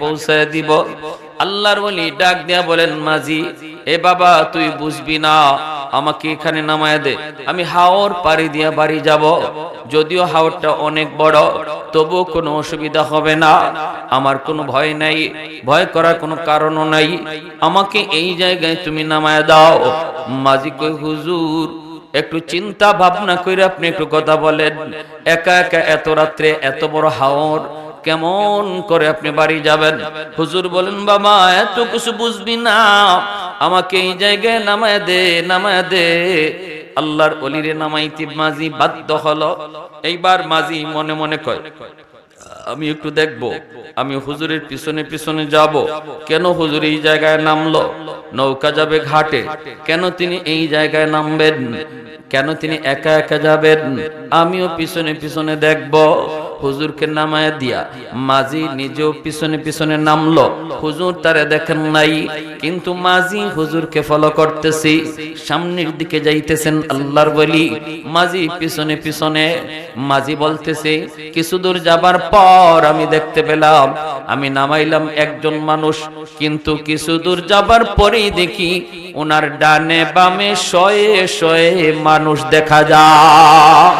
পৌঁছে দিব। আল্লাহর ওলি ডাক দিয়া বলেন, মাঝি এ বাবা তুই বুঝবি না, আমাকে এখানে নামায় দে, আমি হাওর পাড়ি দিয়া বাড়ি যাব। যদিও হাওরটা অনেক বড়, তবু কোনো অসুবিধা হবে না, আমার কোনো ভয় নাই, ভয় করার কোনো কারণও নাই, আমাকে এই জায়গায় তুমি নামায় দাও। মাঝি কই, হুজুর একটু চিন্তা ভাবনা করে আপনি একটু কথা বলেন, একা একা এত রাত্রে এত বড় হাওর কেমন করে আপনি বাড়ি যাবেন? হুজুর বলেন, বাবা এত কিছু বুঝবি না, আমাকে এই জায়গায় নামায় দে, নামায় দে। আল্লাহর ওলিরে নামাইতে মাঝি বাধ্য হলো। এইবার মাঝি মনে মনে কয়, আমি একটু দেখবো, আমি হুজুরের পিছনে পিছনে যাব। কেন হুজুর এই জায়গায় নামলো? নৌকা যাবে ঘাটে, কেন তিনি এই জায়গায় নামবেন? কেন তিনি একা একা যাবেন? আমিও পিছনে পিছনে দেখব। হুজুরকে নামায় দিয়া মাঝি নিজেও পিছনে পিছনে নামলো। হুজুর তারে দেখেন নাই, কিন্তু মাঝি হুজুরকে ফলো করতেছি, সামনের দিকে যাইতেছেন আল্লাহর ওলি। মাঝি পিছনে পিছনে, মাঝি বলতেছে, কিছু দূর যাবার পর আমি দেখতে পেলাম, আমি নামাইলাম একজন মানুষ, কিন্তু কিছু দূর যাবার পরেই দেখি ওনার ডানে বামে শয়ে শয়ে মানুষ দেখা যায়।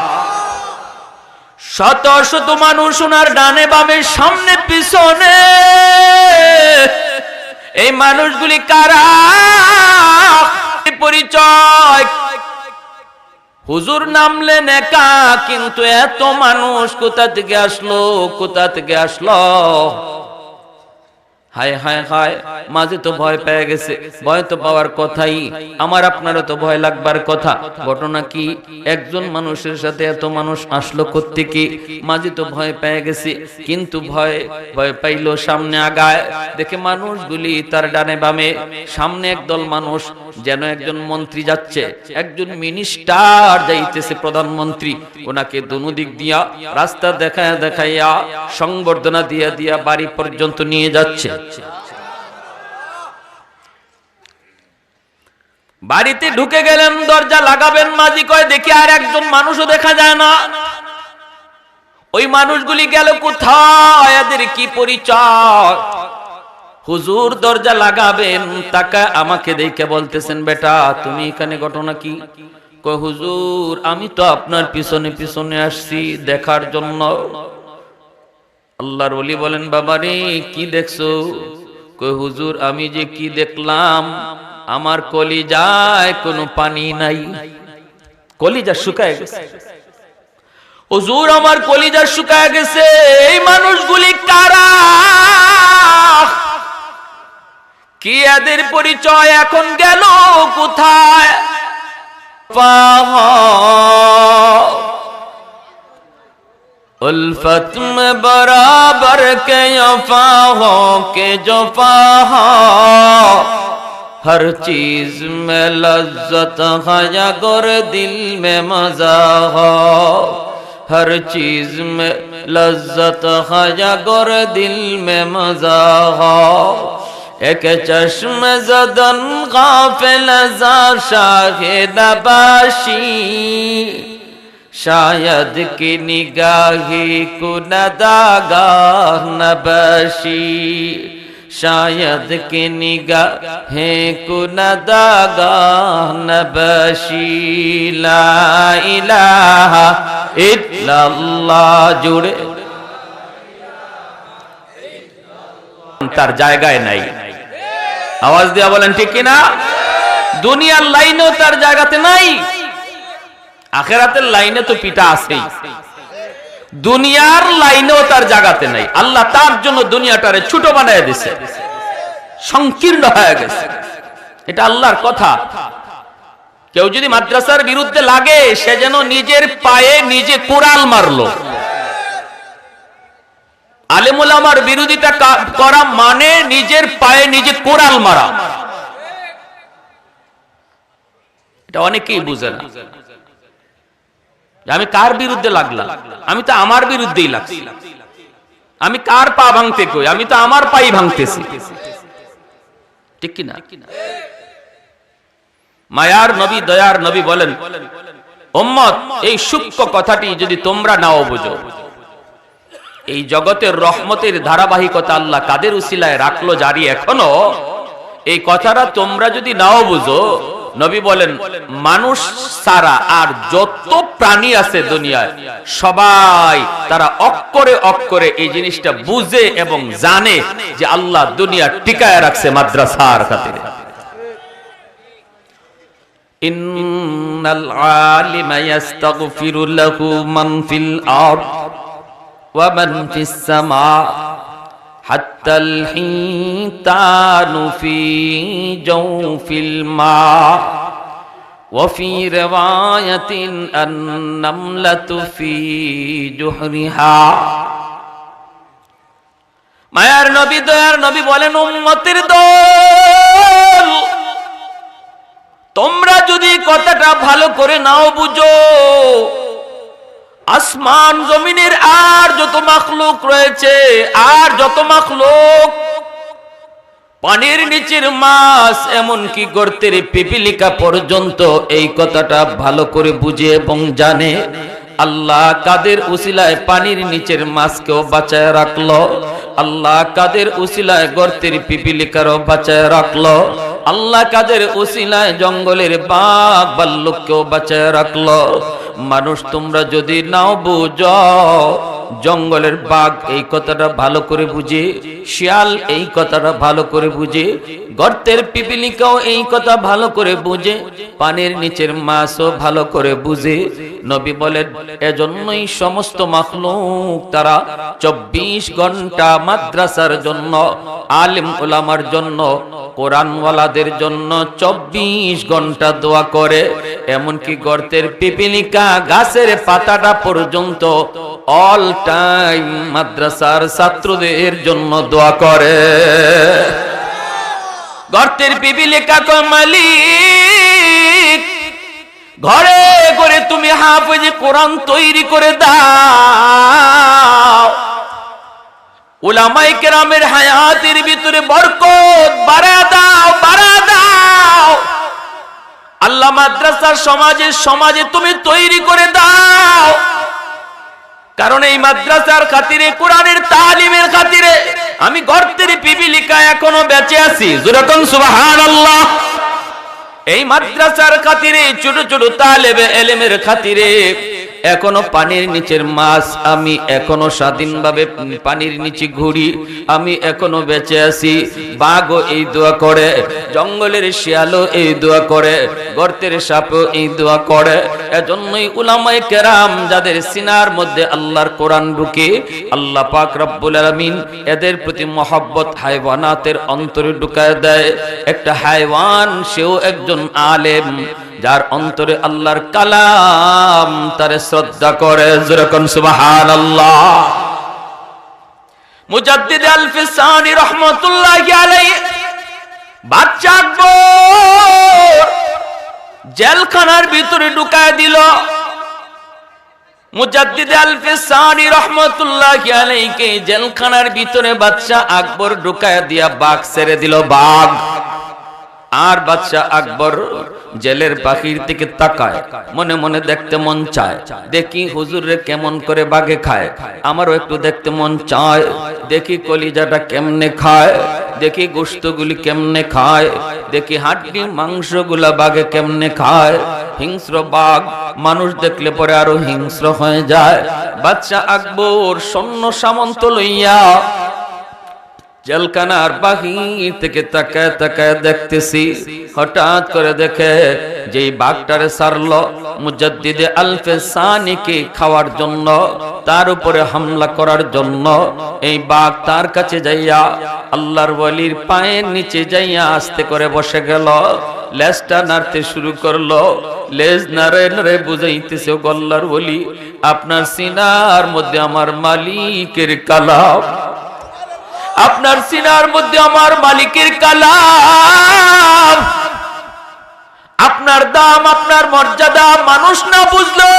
শত শত মানুষ ওনার ডানে বামে সামনে পিছনে। এই মানুষগুলি কারা? পরিচয়? হুজুর নামলেন একা, কিন্তু এত মানুষ কোথা থেকে আসলো, কোথা থেকে আসলো? হায় হায় হায়, মাঝে তো ভয় পেয়ে গেছে। ভয় তো পাওয়ার কথাই, আমার আপনারও তো ভয় লাগবার কথা। ঘটনা কি? একজন মানুষের সাথে এত মানুষ আসলো কোত্থেকে? মাঝে তো ভয় পেয়ে গেছে, কিন্তু ভয় পাইলো, সামনে আগায়, দেখে মানুষগুলি তার ডানে বামে। সামনে একদল মানুষ, যেন একজন মন্ত্রী যাচ্ছে, একজন মিনিস্টার যাইতেছে, প্রধানমন্ত্রী। ওনাকে দুনো দিক দিয়া রাস্তা দেখায়া দেখাইয়া সংবর্ধনা দিয়া দিয়া বাড়ি পর্যন্ত নিয়ে যাচ্ছে। বাড়িতে ঢুকে গেলেন, দরজা লাগাবেন, মাঝি কয় দেখি আর একজন মানুষও দেখা যায় না। ওই মানুষগুলি গেল কোথায়? এদের কি পরিচয়? হুজুর দরজা লাগাবেন, তাকা আমাকে দেখে বলতেছেন, বেটা তুমি এখানে, ঘটনা কি? কয় হুজুর আমি তো আপনার পিছনে পিছনে আসছি দেখার জন্য। আল্লাহর ওলি বলেন, বাবারে কি দেখছো? কয় হুজুর আমি যে কি দেখলাম, আমার কলিজায় কোনো পানি নাই, কলিজা শুকায় গেছে। হুজুর আমার কলিজা শুকায় গেছে। এই মানুষগুলি কারা? কি এদের পরিচয়? এখন গেল কোথায়? उल्फत में बराबर के वफा हो के जफा हो, हर चीज में लज्जत है अगर दिल में मजा हो, हर चीज में लज्जत है अगर दिल में मजा हो, एक चश्म ज़दन गाफिल ज़ा शाहिद बाशी, शायद की निगाही कुनदागाह नबशी, शायद की निगाहे कुनदागाह नबशी, ला इलाहा इल्लल्लाह जुड़े तार জায়গায় নাই। আওয়াজ দিয়া বলেন ঠিক কিনা? দুনিয়ার লাইনেও তার জায়গাতে নাই, আখিরাতের লাইনে তো পিটা আছেই, দুনিয়ার লাইনেও তার জায়গাতে নাই। আল্লাহ তার জন্য দুনিয়াটারে ছোট বানায় দিয়েছে, সংকীর্ণ হয়ে গেছে। এটা আল্লাহর কথা। কেউ যদি মাদ্রাসার বিরুদ্ধে লাগে, সে যেন নিজের পায়ে নিজে কোরাল মারলো। আলেম ওলামার বিরোধিতা করা মানে নিজের পায়ে নিজে কোরাল মারা। এটা অনেকেই বুঝে না। আমি কার বিরুদ্ধে লাগলাম? আমি তো আমার বিরুদ্ধেই লাগছি। আমি কার পা ভাঙতে কই? আমি তো আমার পাই ভাঙতেছি, ঠিক কিনা? মায়ার নবী, দয়ার নবী বলেন, উম্মত এই সূক্ষ্ম কথাটি যদি তোমরা নাও বুঝো, এই জগতের রহমতের ধারাবাহিকতা আল্লাহ কাদের উসিলায় রাখলো জারি এখনো, এই কথাটা তোমরা যদি নাও বুঝো, নবী বলেন মানুষ সারা আর যত প্রাণী আছে দুনিয়ায় সবাই তারা অক্ষরে অক্ষরে এই জিনিসটা বুঝে এবং জানে যে আল্লাহ দুনিয়া টিকায় রাখছে মাদ্রাসার খাতিরে। ইন্নাল আলিমা ইস্তাগফিরু লাহু মান ফিল আরদ ওয়া মান ফিস সামা حتى الحيتان في جوف الماء وفي رواية النملة في جحرها মায়ার নবী দয়ার নবী বলেন উম্মতের দল, তোমরা যদি কথাটা ভালো করে নাও বুঝো, আসমান জমিনের আর যত মাখলুক রয়েছে, আর যত মাখলুক, পানির নিচের মাছ, এমনকি গর্তের পিপিলিকা পর্যন্ত এই কথাটা ভালো করে বুঝে এবং জানে আল্লাহ কাদের উসিলায় পানির নিচের মাছকেও বাঁচায় রাখলো, আল্লাহ কাদের উসিলায় গর্তের পিপিলিকারও বাঁচায় রাখলো, আল্লাহ কাদের উসিলায় জঙ্গলের বাঘ ভাল্লুককেও বাঁচায় রাখলো। মানুষ তোমরা যদি নাও বুঝো, জঙ্গলের বাঘ এই কথাটা ভালো করে বুঝে, শিয়াল এই কথাটা ভালো করে বুঝে, গর্তের পিপিলিকাও এই কথা ভালো করে বুঝে, পানির নিচের মাছও ভালো করে বুঝে। নবী বলেন এজন্যই সমস্ত মাখলুক তারা 24 ঘন্টা মাদ্রাসার জন্য, আলেম উলামার জন্য, কোরআনওয়ালাদের জন্য 24 ঘন্টা দোয়া করে। এমনকি গর্তের পিপিলিকা গাছের পাতাটা পর্যন্ত অল টাইম মাদ্রাসার ছাত্রদের জন্য দোয়া করে। গর্তের পিপিলিকা কয় মালিক, ঘরে ঘরে তুমি হাফেজ কোরআন তৈরি করে দাও, উলামায়ে কেরামের হায়াতের ভিতরে বরকত বাড়া দাও, বাড়া দাও। আল্লাহ মাদ্রাসার সমাজে তুমি তৈরি করে দাও, কারণ এই মাদ্রাসার খাতিরে, কোরআনের তালিমের খাতিরে আমি গর্তের পিপিলিকা এখনো বেঁচে আছি। জোরে কোন সুবহানাল্লাহ। এই মাদ্রাসার খাতিরে, ছোট ছোট তালেবে ইলমের খাতিরে এখনো পানির নিচের মাছ, আমি এখনো স্বাধীনভাবে পানির নিচে ঘুরি, আমি এখনো বেঁচে আছি। বাঘও এই দোয়া করে, জঙ্গলের শিয়ালও এই দোয়া করে, গর্তের সাপও এই দোয়া করে। এজন্যই উলামায়ে কেরাম যাদের সিনার মধ্যে আল্লাহর কোরআন ঢুকে, আল্লাহ পাক রব্বুল আলামিন এদের প্রতি মহব্বত হায়ওয়ানাতের অন্তরে ঢুকায় দেয়। একটা হায়ওয়ান সেও একজন আলেম, যার অন্তরে আল্লাহর কালাম তারে শ্রদ্ধা করে। যেরকম সুবহানাল্লাহ। মুজাদ্দিদ আল-ফিসানি রাহমাতুল্লাহি আলাইহি বাদশা আকবর জেলখানার ভিতরে ঢুকায় দিল। মুজাদ্দিদ আল-ফিসানি রাহমাতুল্লাহি আলাইহিকে জেলখানার ভিতরে বাদশা আকবর ঢুকায় দিয়া বাঘ ছেড়ে দিল, বাঘ। আর বাদশা আকবর জেলের বাহির থেকে তাকায়, মনে মনে দেখতে মন চায়, দেখি হুজুরে কেমন করে বাঘে খায়, আমারও একটু দেখতে মন চায়, দেখি কলিজাটা কেমনে খায়, দেখি গোশতগুলি কেমনে খায়, দেখি হাড্ডি মাংসগুলা বাঘে কেমনে খায়। হিংস্র বাঘ মানুষ দেখলে পরে আরো হিংস্র হয়ে যায়। বাদশা আকবর সৈন্য সামন্ত লইয়া জেলখানার বাহির থেকে তাকায় তাকায় দেখতেছি, হঠাৎ করে দেখে যে বাঘটারে সারলো মুজাদ্দিদে আল-ফিসানিকে খাওয়ার জন্য, তার উপরে হামলা করার জন্য। এই বাঘ তার কাছে যাইয়া আল্লাহর ওয়ালির পায়ের নিচে যাইয়া আস্তে করে বসে গেল, লেজটা নাড়তে শুরু করলো। লেজ নাড়ে নাড়ে বুঝাইতেছে, ও আল্লাহর ওয়ালি, আপনার সিনার মধ্যে আমার মালিকের কালাম, আপনার সিনার মধ্যে আমার মালিকের কালাম, আপনার দাম, আপনার মর্যাদা মানুষ না বুঝলো,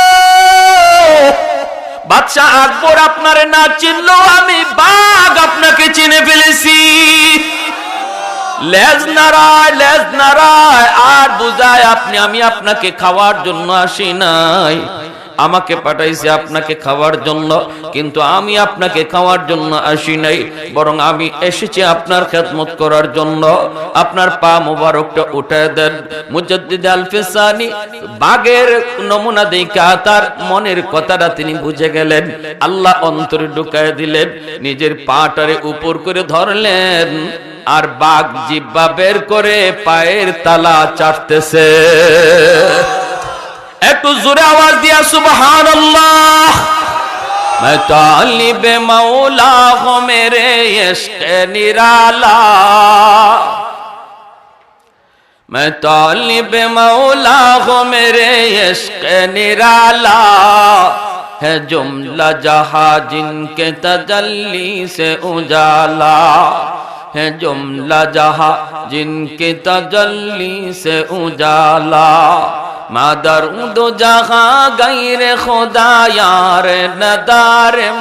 বাদশা আকবর আপনারে না চিনলো, আমি বাঘ আপনাকে চিনে ফেলেছি। লেজ নাড়ায় আর বুঝায়, আমি আপনাকে খাওয়ার জন্য আসি নাই, আমাকে পাঠাইছে আপনাকে খাওয়ার জন্য, কিন্তু আমি আপনাকে খাওয়ার জন্য আসি নাই, বরং আমি এসেছি আপনার খেদমত করার জন্য। আপনার পা মোবারকটা উঠায় দেন। মুজাদ্দিদ আল-ফিসানি বাগের নমুনা দেখা তার মনের কথাটা তিনি বুঝে গেলেন। আল্লাহ অন্তরে ঢুকায় দিলেন, নিজের পাটারে উপর করে ধরলেন, আর বাঘ জিহ্বা বের করে পায়ের তালা চাটতেছে। একটু জোরে আওয়াজ দিয়া সুবহানাল্লাহ। मैं तालिब मौला हूँ मेरे इश्क़ निराला, मैं तालिब मौला हूँ मेरे इश्क़ निराला, है जुमला जहाँ जिनके तजल्ली से उजाला, है जुमला जहाँ जिनके तजल्ली से उजाला, मादर दो जहाँ गैर खुदा यार नदारम,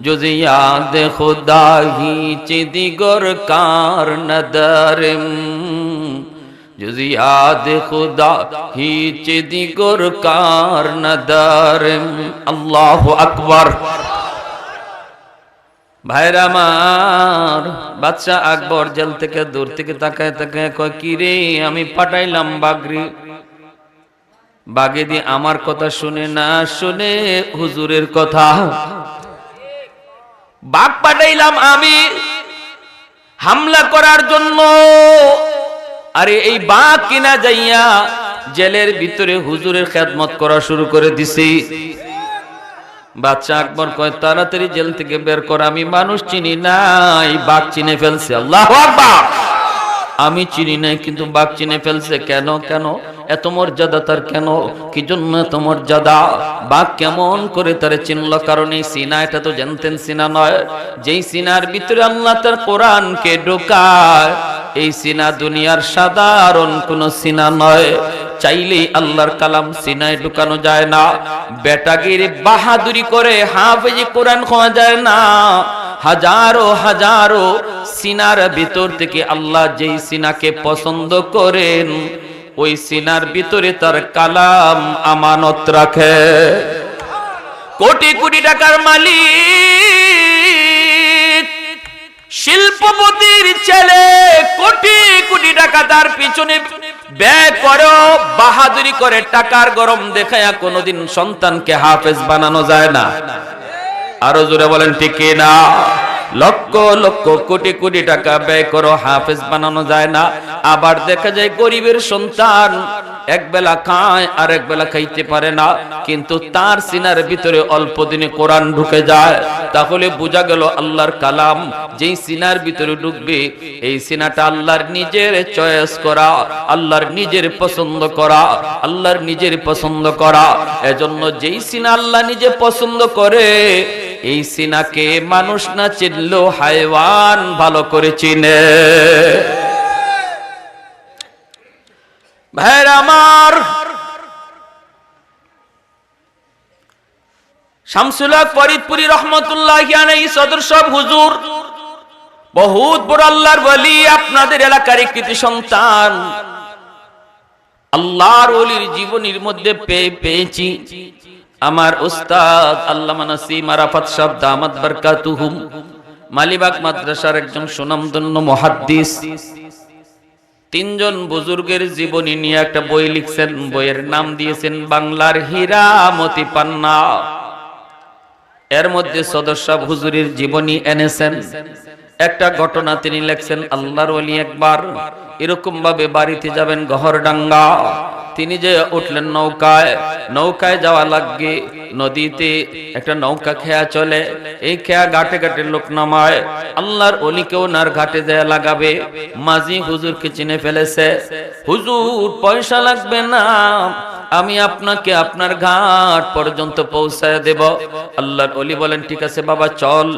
जुज याद खुदा ही चिदिगर कार नदारम, जुज याद खुदा ही चिदिगर कार नदारम। अल्लाहु अकबर। ভাইরা আমার, বাদশা আকবর জেল থেকে দূর থেকে তাকায় তাকায় কয়, কি রে, আমি পাঠাইলাম বাগরি, বাগে দিয়ে আমার কথা শুনে না, শুনে হুজুরের কথা। বাঘ পাঠাইলাম আমি হামলা করার জন্য, আরে এই বাঘ কিনা যাইয়া জেলের ভিতরে হুজুরের খেদমত করা শুরু করে দিছি। বাদশা আকবর কয়, তাড়াতাড়ি জেল থেকে বের কর, আমি মানুষ চিনি নাই, বাঘ চিনে ফেলছে। আল্লাহু আকবার। আমি চিনি নাই কিন্তু বাঘ চিনে ফেলছে। কেন কেন এত মর্যাদা তার, কেন কি জন্য এত মর্যাদা? বাঘ কেমন করে তারে চিনল? কারণ এই সিনা, এটা তো জানতেন সিনা নয়, যেই সিনার ভিতরে আল্লাহ তার কোরআনকে ঢোকায়, এই সিনা দুনিয়ার সাধারণ কোন সিনা নয়। চাইলেই আল্লাহর কালাম সিনায় ঢুকানো যায় না। বেটাগির বাহাদুরি করে হাফেজি কোরআন খোয়া যায় না। হাজারো হাজারো সিনার ভিতর থেকে আল্লাহ যেই সিনাকে পছন্দ করেন, ওই সিনার ভিতরে তার কালাম আমানত রাখে। কোটি কোটি টাকার মালিক, শিল্পপতির ছেলে, কোটি কোটি টাকা তার পিছনে ব্যয় করো, বাহাদুরি করে টাকার গরম দেখায়া কোনোদিন সন্তানকে হাফেজ বানানো যায় না। আরো জোরে বলেন ঠিক না? লক্ষ লক্ষ কোটি কোটি টাকা ব্যয় করো, হাফেজ বানানো যায় না। আবার দেখা যায় গরিবের সন্তান এক বেলা খায় আর এক বেলা খাইতে পারে না, কিন্তু তার সিনার ভিতরে অল্প দিনে কোরআন ঢুকে যায়। তাহলে বোঝা গেল আল্লাহর কালাম যেই সিনার ভিতরে ঢুকবে, এই সিনাটা আল্লাহর নিজের চয়েস করা, আল্লাহর নিজের পছন্দ করা, আল্লাহর নিজের পছন্দ করা। এজন্য যেই সিনা আল্লাহ নিজে পছন্দ করে, এই সিনাকে মানুষ না চিনলেও হায়ওয়ান ভালো করে চিনে। ভাইরা আমার, শামসুল হক ফরিদপুরি রহমতুল্লাহি আলাইহি সদর সাহেব হুজুর, বহুত বড় আল্লাহর ওলি, আপনাদের এলাকার কৃতি সন্তান। আল্লাহর ওলির জীবনীর মধ্যে পেয়েছি আমার উস্তাদ আল্লামা নাসিম আরাফাত সাহেব দামাত বারকাতুহুম, মালিবাগ মাদ্রাসার একজন সুনামধন্য মুহাদ্দিস। তিনজন বুজুর্গের জীবনী নিয়ে একটা বই লিখছেন। বইয়ের নাম দিয়েছেন বাংলার হীরা মতি পান্না। এর মধ্যে সদর সাহেব হুজুরের জীবনী এনেছেন। একটা ঘটনা তিনি লেখছেন, আল্লাহর ওলি একবার এরকম ভাবে বাড়িতে যাবেন গহরডাঙ্গা, তিনি যে উঠলেন নৌকায়, নৌকায় যাওয়া লাগে, নদীতে একটা নৌকা খেয়া চলে, এই খেয়া ঘাটে ঘাটে লোক নামায়। আল্লাহর ওলিকেও নার ঘাটে দেয়া লাগাবে, মাঝি হুজুরকে চিনে ফেলেছে। হুজুর পয়সা লাগবে না, আমি আপনাকে আপনার ঘাট পর্যন্ত পৌঁছায় দেব। আল্লাহর ওলি বলেন, ঠিক আছে বাবা চল।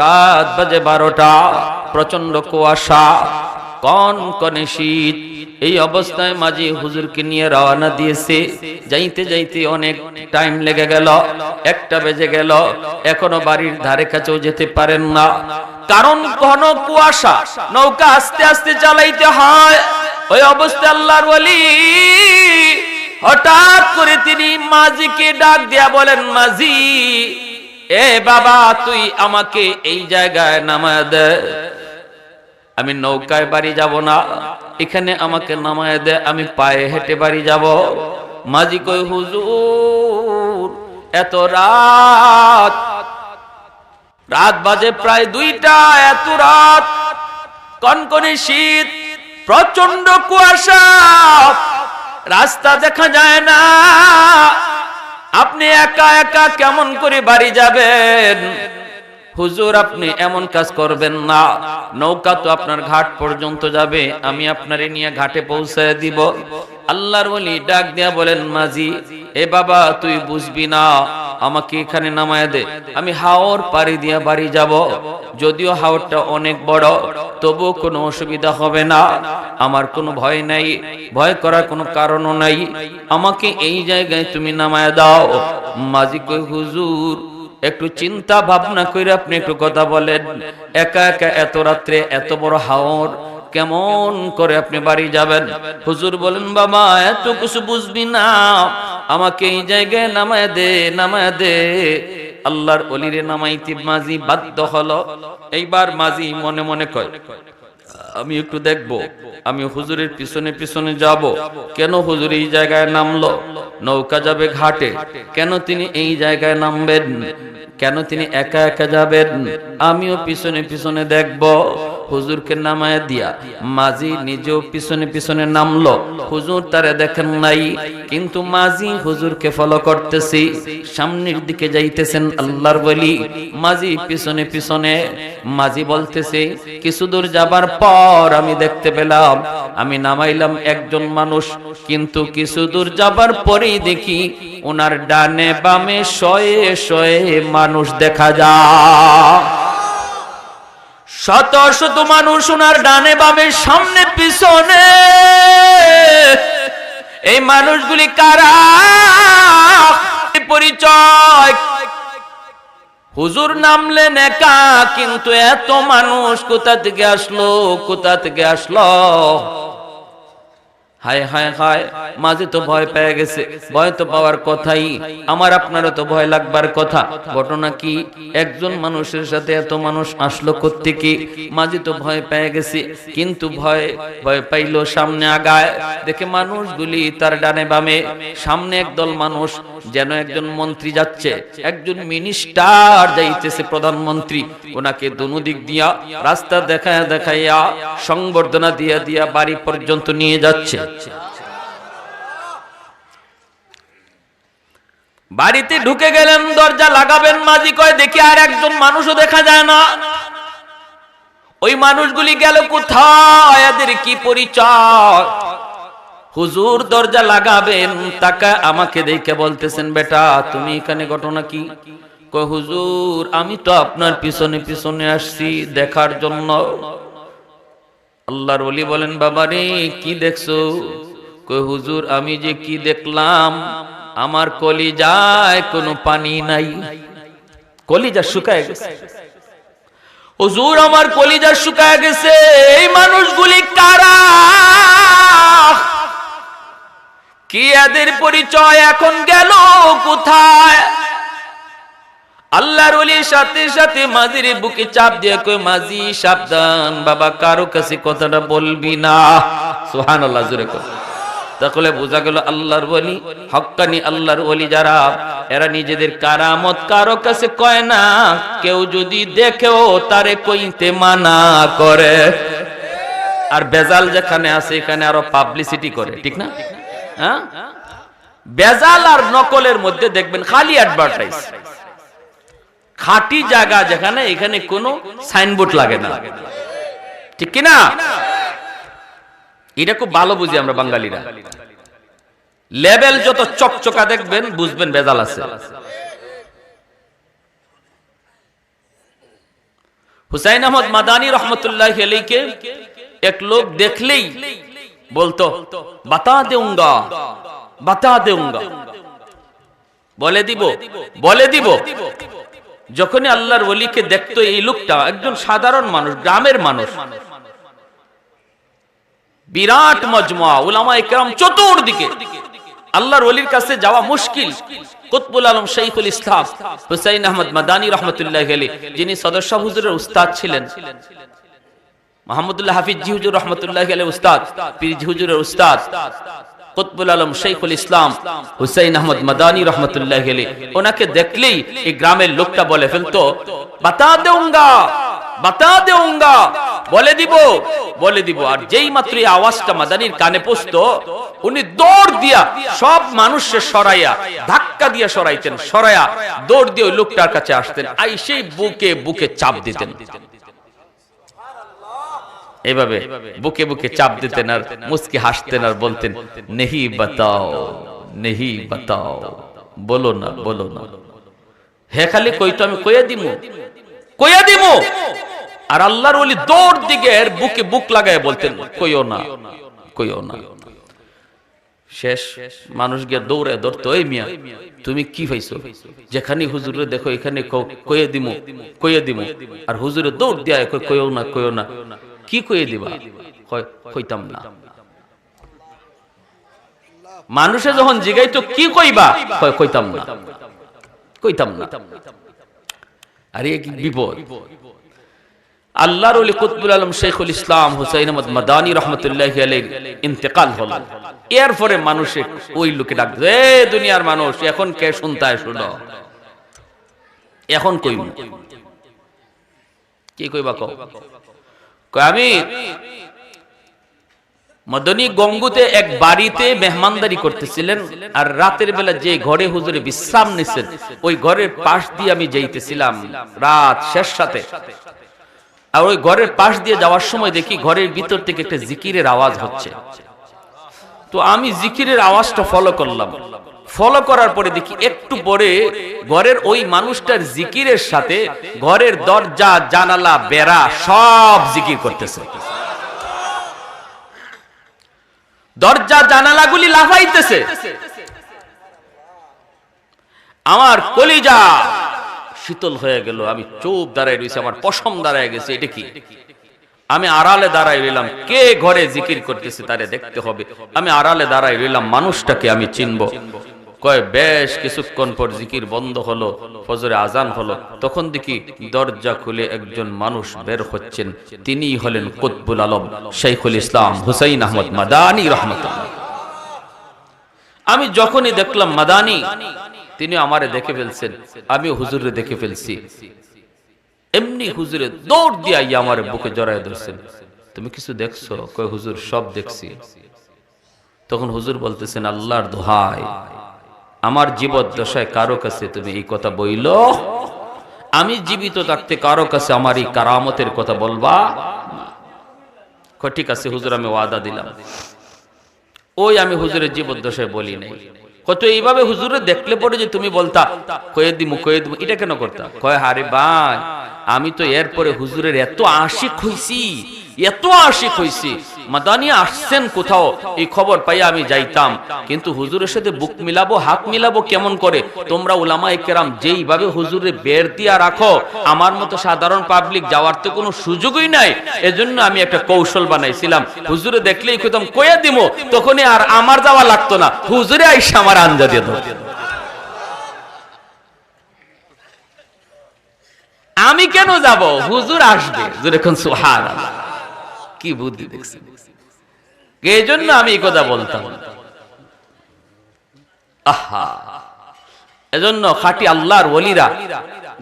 রাত বাজে 12টা, প্রচন্ড কুয়াশা, কনকনে শীত। এই অবস্থায় মাঝি হুজুরকে নিয়ে রওনা দিয়েছে। যাইতে যাইতে অনেক টাইম লেগে গেল, 1টা বেজে গেল, এখনো বাড়ির ধারে কাছেও যেতে পারেন না, কারণ ঘন কুয়াশা, নৌকা আস্তে আস্তে চালাইতে হয়। ওই অবস্থায় আল্লাহর ওলি হঠাৎ করে তিনি মাঝিকে ডাক দিয়া বলেন, মাঝি এ বাবা তুই আমাকে এই জায়গায় নামায় দে, আমি নৌকায় বাড়ি যাব না, এখানে আমাকে নামায় দে, আমি পায়ে হেঁটে বাড়ি যাব। মাঝি কই, হুজুর এত রাত, রাত বাজে প্রায় 2টা, এত রাত, কনকনে শীত, প্রচন্ড কুয়াশা, রাস্তা দেখা যায় না, আপনি একা একা কেমন করে বাড়ি যাবেন? হুজুর আপনি এমন কাজ করবেন না, নৌকা তো আপনার ঘাট পর্যন্ত যাবে, আমি আপনারে নিয়ে ঘাটে পৌঁছায় দিব। আল্লাহর ওলি ডাক দিয়া বলেন, মাঝি এ বাবা তুই বুঝবি না, আমাকে এখানে নামায় দে, আমি হাওর পাড়ি দিয়া বাড়ি যাব। যদিও হাওরটা অনেক বড়, তবুও কোনো অসুবিধা হবে না, আমার কোনো ভয় নাই, ভয় করার কোনো কারণও নাই, আমাকে এই জায়গায় তুমি নামায় দাও। মাঝি কই, হুজুর একটু চিন্তা ভাবনা করে আপনি একটু কথা বলেন, একা একা এত রাত্রে এত বড় হাওর কেমন করে আপনি বাড়ি যাবেন? হুজুর বলেন, বাবা এত কিছু বুঝবি না, আমাকে এই জায়গায় নামায় দে, নামায় দে। আল্লাহর ওলিরে নামাইতে মাঝি বাধ্য হলো। এইবার মাঝি মনে মনে কয়, আমি একটু দেখবো, আমি হুজুরের পিছনে পিছনে যাব। কেন হুজুর এই জায়গায় নামলো? নৌকা যাবে ঘাটে, কেন তিনি এই জায়গায় নামবেন? কেন তিনি একা একা যাবেন? আমিও পিছনে পিছনে দেখব। হুজুরকে নামায় দিয়া মাঝি নিজেও পিছনে পিছনে নামলো। হুজুর তারে দেখেন নাই, কিন্তু মাঝি হুজুরকে ফলো করতেছি, সামনের দিকে যাইতেছেন আল্লাহর ওলি। মাঝি পিছনে পিছনে, মাঝি বলতেছে, কিছু দূর যাবার পর আমি দেখতে পেলাম, আমি নামাইলাম একজন মানুষ, কিন্তু কিছু দূর যাবার পরেই দেখি ওনার ডানে বামে শয়ে শয়ে মানুষ দেখা যায়। শত শত মানুষ ওনার ডানে বামে সামনে পিছনে। এই মানুষগুলি কারা? পরিচয়, হুজুর নামলেন একা, কিন্তু এত মানুষ কোথা থেকে আসলো, কোথা থেকে আসলো? হায় হায় হায়, মাঝে তো ভয় পেয়ে গেছে। ভয় তো পাওয়ার কথাই, আমার আপনারও তো ভয় লাগবার কথা। ঘটনা কি? একজন মানুষের সাথে এত মানুষ আসলো কোত্থেকে? মাঝে তো ভয় পেয়ে গেছে, কিন্তু ভয় পাইলো, সামনে আগায়, দেখে মানুষগুলি তার ডানে বামে। সামনে একদল মানুষ, যেন একজন মন্ত্রী যাচ্ছে, একজন মিনিস্টার যাইতেছে, প্রধানমন্ত্রী। ওনাকে দুনো দিক দিয়া রাস্তা দেখায়া দেখাইয়া সংবর্ধনা দিয়া দিয়া বাড়ি পর্যন্ত নিয়ে যাচ্ছে। বাড়িতে ঢুকে গেলেন, দরজা লাগাবেন, মাঝি কয় দেখি আর একজন মানুষও দেখা যায় না। ওই মানুষগুলি গেল কোথায়? এদের কি পরিচয়? হুজুর দরজা লাগাবেন, তাকা আমাকে দেখে বলতেছেন, বেটা তুমি এখানে, ঘটনা কি? কয় হুজুর আমি তো আপনার পিছনে পিছনে আসছি দেখার জন্য। আল্লাহর ওলি বলেন, বাবারে কি দেখছো? কয় হুজুর আমি যে কি দেখলাম, আমার কলিজায় কোনো পানি নাই, কলিজা শুকায় গেছে। হুজুর আমার কলিজা শুকায় গেছে। এই মানুষগুলি কারা? কি এদের পরিচয়? এখন গেল কোথায়? আল্লাহর ওলির সাথে সাথে মাঝির বুকে চাপ দিয়ে কই, মাঝি সাবধান, বাবা কারো কাছে কথাটা বলবি না। সুবহানাল্লাহ, জোরে কর। তাহলে বোঝা গেল আল্লাহর ওলি, হক্কানি আল্লাহর ওলি যারা, এরা নিজেদের কারামত কারো কাছে কয় না। কেউ যদি দেখেও তারে কইতে মানা করে। আর বেজাল যেখানে আছে এখানে আরো পাবলিসিটি করে, ঠিক না? হ্যাঁ, বেজাল আর নকলের মধ্যে দেখবেন খালি অ্যাডভার্টাইজ। খাঁটি জায়গা যেখানে, এখানে কোনো সাইনবোর্ড লাগে না, ঠিক কি না? এটা খুব ভালো বুঝি আমরা বাঙালিরা। লেবেল যত চকচকা দেখবেন বুঝবেন বেজাল আছে। হুসাইন আহমদ মাদানী রহমতুল্লাহি আলাইহি এক লোক দেখলেই বলতো, বাতা দেউঙ্গা, বাতা দেউঙ্গা, বলে দিব, বলে দিব। যখনই আল্লাহর ওলিকে দেখতো এই লোকটা, একজন সাধারণ মানুষ, গ্রামের মানুষ, বিরাট মজমা, উলামায়ে কেরাম চতুর্দিকে, আল্লাহর ওলির কাছে যাওয়া মুশকিল। কুতবুল আলম শাইখুল ইসলাম হুসাইন আহমদ মাদানী রাহমাতুল্লাহি আলাইহি, যিনি সদর শাহ হুজুরের উস্তাদ ছিলেন, মাহমুদুল্লাহ হাফিজ জি হুজুর রাহমাতুল্লাহি আলাইহি উস্তাদ, পীর জি হুজুরের উস্তাদ কুতবুল আলম শাইখুল ইসলাম হুসাইন আহমদ মাদানী রাহমাতুল্লাহি আলাইহি, ওনাকে দেখলেই এই গ্রামের লোকটা বলে ফেলতো, বাতা দেউঙ্গা, বাতা দেউঙ্গা, বলে দিব, বলে দিব। আর যেই মাত্র এই আওয়াজটা মাদানির কানে পৌঁছতো, উনি দৌড় দিয়া সব মানুষের সরাইয়া, ধাক্কা দিয়া সরাইতেন, সরাইয়া দৌড় দিয়ে ওই লোকটার কাছে আসতেন, আইসেই বুকে বুকে চাপ দিতেন। এভাবে বুকে বুকে চাপ দিতেন আর মুস্কি হাসতেন আর বলতেন, নেহি বাতাও, নেহি বাতাও, বলো না, বলো না। হে খালি কইতো আমি কইয়া দিমু, কইয়া দিমু। আর আল্লাহর ওলি দৌড় দিকে বুকে বুক লাগায় বলতেন, কইও না, কইও না। শেষ মানুষ গিয়া দৌড়ে ধরতো, এই মিয়া তুমি কি পাইছো, যেখানে হুজুরে দেখো এখানে কইয়া দিমু, কইয়া দিমু। আর হুজুরে দৌড় দিয়া কইও না, কইও না। কি কইয়ে দিবা? কইতাম না। মানুষে যখন জিগাইতো কি কইবা, কইতাম না, কইতাম না। আরে কি বিপদ। আল্লাহর ওলি কুতবুল আলম শাইখুল ইসলাম হুসাইন আহমদ মাদানী রাহমাতুল্লাহি আলাইহি ইন্তেকাল হলো। এরপরে মানুষে ওই লোকে ডাকতো, এ দুনিয়ার মানুষ, এখন কে শুনতায় শুনো, এখন কইব কি কইবা কও। আমি মদনী গঙ্গুতে এক বাড়িতে মেহমানদারি করতেছিলেন, আর রাতের বেলা যে ঘরে হুজুরে বিশ্রাম নিছেন ওই ঘরের পাশ দিয়ে আমি যাইতেছিলাম রাত শেষ সাথে। আর ওই ঘরের পাশ দিয়ে যাওয়ার সময় দেখি ঘরের ভিতর থেকে একটা জিকিরের আওয়াজ হচ্ছে। তো আমি জিকিরের আওয়াজটা ফলো করলাম। ফলো করার পরে দেখি একটু পরে ঘরের ওই মানুষটার জিকিরের সাথে ঘরের দরজা, জানালা, বেড়া সব জিকির করতেছে। দরজা জানালাগুলি লাফাইতেছে। আমার কলিজা শীতল হয়ে গেল। আমি চুপ দাঁড়ায় রয়েছি, আমার পশম দাঁড়ায় গেছে। এটা কি? আমি আড়ালে দাঁড়াই রইলাম, কে ঘরে জিকির করতেছে তারে দেখতে হবে। আমি আড়ালে দাঁড়াই রইলাম, মানুষটাকে আমি চিনব। কয় বেশ কিছুক্ষণ পর জিকির বন্ধ হলো, ফজরে আজান হলো। তখন দেখি দরজা খুলে একজন মানুষ বের হচ্ছেন। তিনিই হলেন কুতবুল আলম শাইখুল ইসলাম হুসাইন আহমদ মাদানী রাহমাতুল্লাহ। আমি যখনই দেখলাম মাদানী, তিনি আমারে দেখে ফেলছেন, আমি হুজুরে দেখে ফেলছি। এমনি হুজুরে দৌড় দিয়ে আইয়া আমার বুকে জড়ায় ধরছেন। তুমি কিছু দেখছো? কয় হুজুর সব দেখছি। তখন হুজুর বলতেছেন, আল্লাহর দোহাই, আমার জীবদ্দশায় কারো কাছে তুমি এই কথা বইলো? আমি জীবিত থাকতে কারো কাছে আমার এই কারামতের কথা বলবা? ঠিক আছে হুজুর, আমি ওয়াদা দিলাম। ওই আমি হুজুরের জীবদ্দশায় বলি নাই। কত এইভাবে হুজুরে দেখলে পরে যে তুমি বলতা কয়ে দিমু, কয়ে দিমু, এটা কেন করতা? কয় হারে ভাই, আমি তো এরপরে হুজুরের এত আশিক হইছি, এত আশিক হইছি, মাদানী আসছেন কোথাও এই খবর পাইয়া আমি যাইতাম, কিন্তু হুজুরের সাথে বুক মিলাবো, হাত মিলাবো কেমন করে? তোমরা উলামায়ে কেরাম যেইভাবে হুজুরে বের দিয়া রাখো, আমার মতো সাধারণ পাবলিক যাওয়ার তো কোনো সুযোগই নাই। এজন্য আমি একটা কৌশল বানাইছিলাম, হুজুরে দেখলেই কইতাম কইয়া দিমু, তখনই আর আমার যাওয়া লাগতো না, হুজুরে আইসা আমার আঞ্জা দিয়ে দাও। আমি কেন যাব? হুজুর আসবে। যখন সুবহানাল্লাহ, কি বুদ্ধি দেখছেন। এই জন্য আমি এই কথা বলতাম। আহা, এজন্য খাঁটি আল্লাহর ওলিরা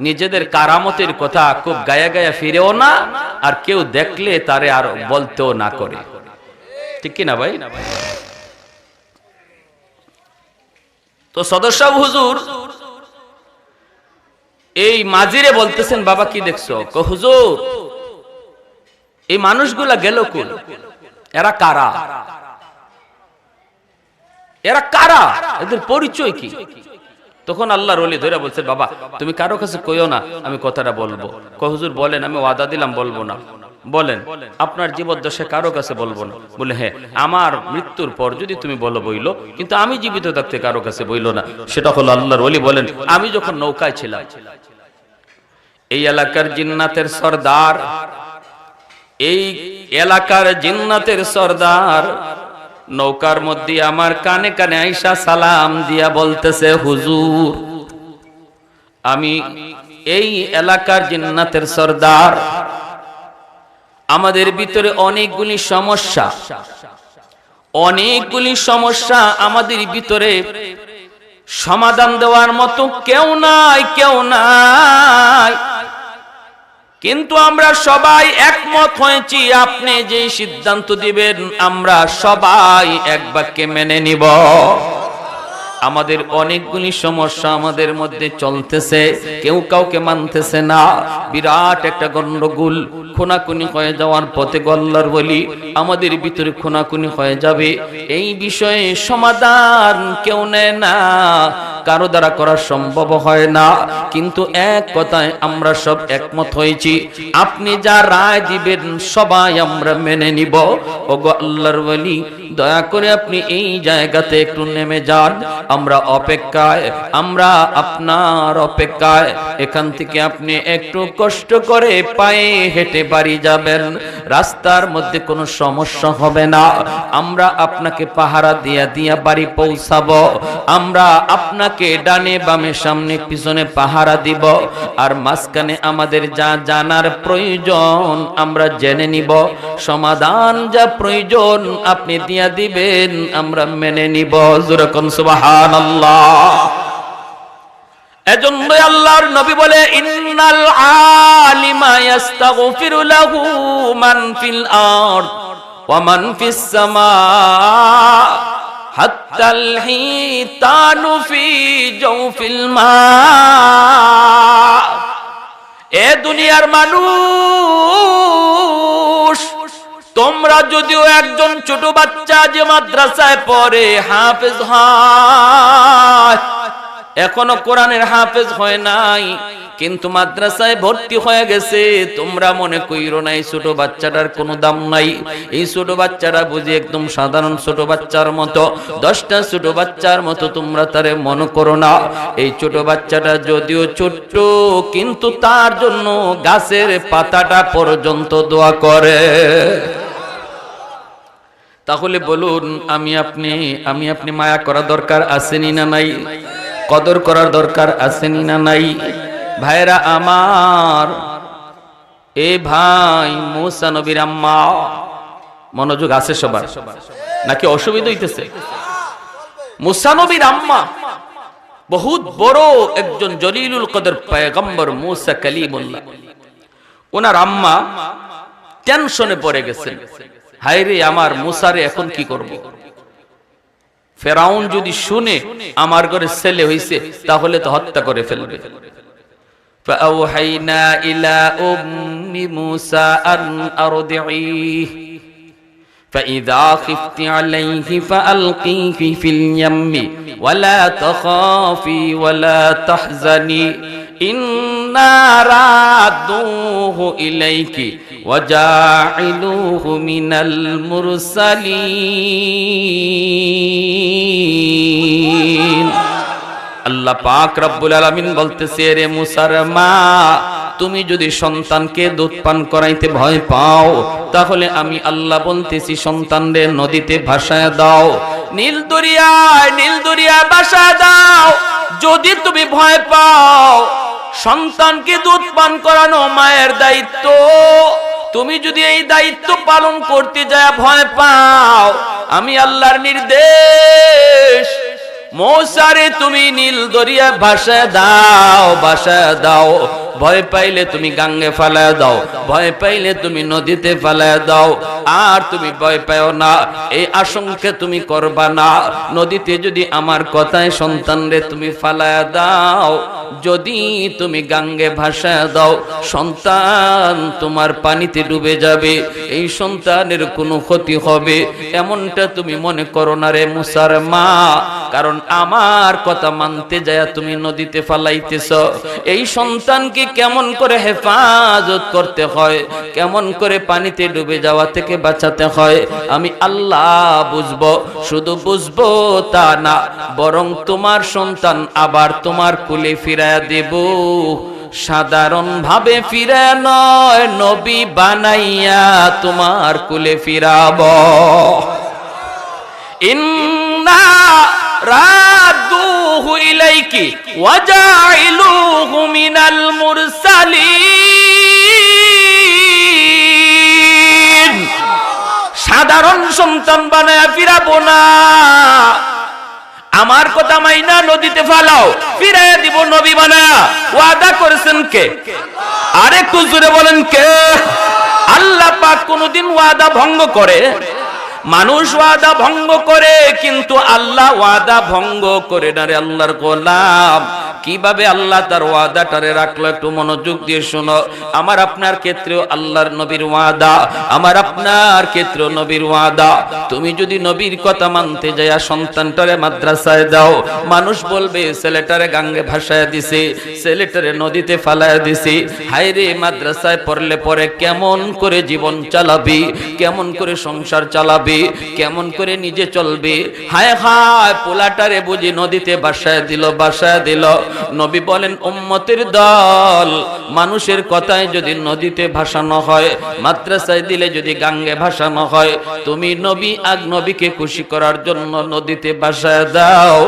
নিজেদের কারামতের কথা খুব গায়া গায়া ফিরেও না, আর কেউ দেখলে তারে আর বলতেও না করে। ঠিক কি না ভাই? তো সদস্য হুজুর এই মাজিরে বলতেছেন, বাবা কি দেখছো? হুজুর এই মানুষগুলা গেল কোন? এরা কারা? এরা কারা? এদের পরিচয় কি? তখন আল্লাহর ওলি ধরে বলছেন, বাবা তুমি কারো কাছে কইও না, আমি কথাটা বলবো। হুজুর বলেন। আমি ওয়াদা দিলাম বলবো না। বলেন আপনার জীবদ্দশায় কারো কাছে বলবো না। বলে হ্যাঁ, আমার মৃত্যুর পর যদি তুমি বলো বইলো, কিন্তু আমি জীবিত থাকতে কারো কাছে বইলো না। সেটা হলো আল্লাহর ওলি বলেন, আমি যখন নৌকায় ছিলাম, এই এলাকার জিন্নাতের সরদার, এই এলাকার জিন্নাতের সরদার নৌকার মধ্যে আমার কানে কানে আইসা সালাম দিয়া বলতেছে, হুজুর আমি এই এলাকার জিন্নাতের সর্দার, আমাদের ভিতরে অনেকগুলি সমস্যা আমাদের ভিতরে সমাধান দেওয়ার মতো কেউ নাই, কিন্তু আমরা সবাই একমত হয়েছি আপনি যে সিদ্ধান্ত দিবেন আমরা সবাই এক বাক্যে মেনে নিব। আমাদের অনেকগুলি সমস্যা আমাদের মধ্যে চলতেছে, কেউ কাউকে মানতেছে না, বিরাট একটা গন্ডগোল, খুনাখুনি হয়ে যাওয়ার পথে গল্লার বলি আমাদের ভিতরে খুনাখুনি হয়ে যাবে। এই বিষয়ে সমাধান কেউ নেয় না, কারো দ্বারা করা সম্ভব হয় না, কিন্তু এক কথায় আমরা সব একমত হয়েছি আপনি যা রায় দিবেন সবাই আমরা মেনে নিব। ওগো আল্লাহর ওলি, দয়া করে আপনি এই জায়গাতে একটু নেমে যান, আমরা আপনার অপেক্ষায়। এখান থেকে আপনি একটু কষ্ট করে পায়ে হেঁটে বাড়ি যাবেন, রাস্তার মধ্যে কোনো সমস্যা হবে না, আমরা আপনাকে পাহারা দিয়া বাড়ি পৌঁছাবো, আমরা আপনাকে ডানে বামে সামনে পিছনে পাহারা দিব, আর মাঝখানে আমাদের যা জানার প্রয়োজন আমরা জেনে নিব, সমাধান যা প্রয়োজন আপনি দিয়া দিবেন আমরা মেনে নিব। জোরে কোন সুবহানাল্লাহ। এজন্য আল্লাহর নবী বলে, ইন্নাল আলিমা ইস্তাগফিরু লাহু মান ফিল আরদ ওয়া মান ফিস সামা হাত্তাল হিতানু ফি জাওফিল মা। এ দুনিয়ার মানুষ, তোমরা যদিও একজন ছোট বাচ্চা যে মাদ্রাসায় পড়ে হাফেজ হয়, এখনো কোরআনের হাফেজ হয় নাই, কিন্তু মাদ্রাসায় ভর্তি হয়ে গেছে, তোমরা মনে কইরো না এই ছোট বাচ্চাটার কোনো দাম নাই। এই ছোট বাচ্চাটা বুঝি একদম সাধারণ ছোট বাচ্চার মতো, 10টা ছোট বাচ্চার মতো তোমরা তারে মনে করো না। এই ছোট বাচ্চাটা যদিও ছোট্ট, কিন্তু তার জন্য গাছের পাতাটা পর্যন্ত দোয়া করে। তাহলে বলুন, আমি আপনি মায়া করা দরকার আসেনি না নাই? কদর করার দরকার আসেনি না নাই? ভাইরা আমার, এ ভাই মুসা নবীর আম্মা, মনোযোগ আছে সবার নাকি অসুবিধা হইতেছে? মুসা নবীর আম্মা বহুত বড় একজন জলিলুল কদর পয়গম্বর মুসা কালিমুল্লাহ। ওনার আম্মা টেনশনে পড়ে গেছেন, হায়রে আমার মুসারে এখন কি করব? ফেরাউন যদি শুনে আমার ঘরে ছেলে হইছে তাহলে তো হত্যা করে ফেলবে। فأوحينا إلى أم موسى أن أرضعيه فإذا خفت عليه فألقيه في اليم ولا تخافي ولا تحزني إنا رادوه إليك وجاعلوه من المرسلين। আল্লাহ পাক রব্বুল আলামিন বলতেছে, রে মুসার মা, তুমি যদি সন্তানকে দুধ পান করাইতে ভয় পাও, তাহলে আমি আল্লাহ বলতেছি সন্তানরে নদীতে ভাসায় দাও, নীল দরিয়ায় ভাসায় দাও। যদি তুমি ভয় পাও, সন্তানকে দুধ পান করানো মায়ের দায়িত্ব, তুমি যদি এই দায়িত্ব পালন করতে যায় ভয় পাও, আমি আল্লাহর নির্দেশ, মৌসারে তুমি নীল দরিয়া ভাসায় দাও। ভয় পাইলে তুমি গাঙ্গে ফালায় দাও, ভয় পাইলে তুমি নদীতে ফালায় দাও। আর তুমি ভয় পাও না, এই আশঙ্কা তুমি করবা না। নদীতে যদি আমার কথায় সন্তানরে তুমি ফালায় দাও, যদি তুমি গাঙ্গে ভাসায় দাও, সন্তান তোমার পানিতে ডুবে যাবে, এই সন্তানের কোনো ক্ষতি হবে এমনটা তুমি মনে করো না রে মুসার মা। কারণ আমার কথা মানতে যায় তুমি নদীতে ফালাইতেছ। এই সন্তানকে কেমন করে হেফাজত করতে হয়, কেমন করে পানিতে ডুবে যাওয়া থেকে বাঁচাতে হয় আমি আল্লাহ বুঝবো। শুধু বুঝবো তা না, বরং তোমার সন্তান আবার তোমার কুলে ফিরায়া দেব। সাধারণ ভাবে ফিরে নয়, নবী বানাইয়া তোমার কুলে ফিরাবো। ইন্না রাদুহু ইলাইকি ওয়া জাইলুহু মিনাল মুরসালিন। সাধারণ সন্তান বানায়া ফিরাবো না, আমার কথা মাইনা নদীতে ফালাও, ফিরাইয়া দিব নবী বানায়া। ওয়াদা করেছেন কে? আরেকটু জোরে বলেন কে? আল্লাহ পাক কোনদিন ওয়াদা ভঙ্গ করে? মানুষ ওয়াদা ভঙ্গ করে, কিন্তু আল্লাহ ওয়াদা ভঙ্গ করে না রে আল্লাহর গোলাম। কিভাবে আল্লাহ তার ওয়াদাটারে রাখলো একটু মনোযোগ দিয়ে শোনো। আমার আপনার ক্ষেত্রেও আল্লাহর নবীর ওয়াদা, আমার আপনার ক্ষেত্রেও নবীর ওয়াদা। তুমি যদি নবীর কথা মানতে যায়া সন্তানটারে মাদ্রাসায় দাও, মানুষ বলবে ছেলেটারে গাঙ্গে ভাসায় দিছে, ছেলেটারে নদীতে ফালায় দিছে। হায় রে, মাদ্রাসায় পড়লে পরে কেমন করে জীবন চালাবি, কেমন করে সংসার চালাবি, কেমন করে নিজে চলবে। হায় হায়, পোলাটারে বুঝি নদীতে ভাসায় দিল। নবী বলেন, উম্মতের দল, মানুষের কথায় যদি নদীতে ভাসানো হয়, মাদ্রাসায় দিলে যদি গাঙ্গে ভাসানো হয়, তুমি নবীকে খুশি করার জন্য নদীতে ভাসায় দাও।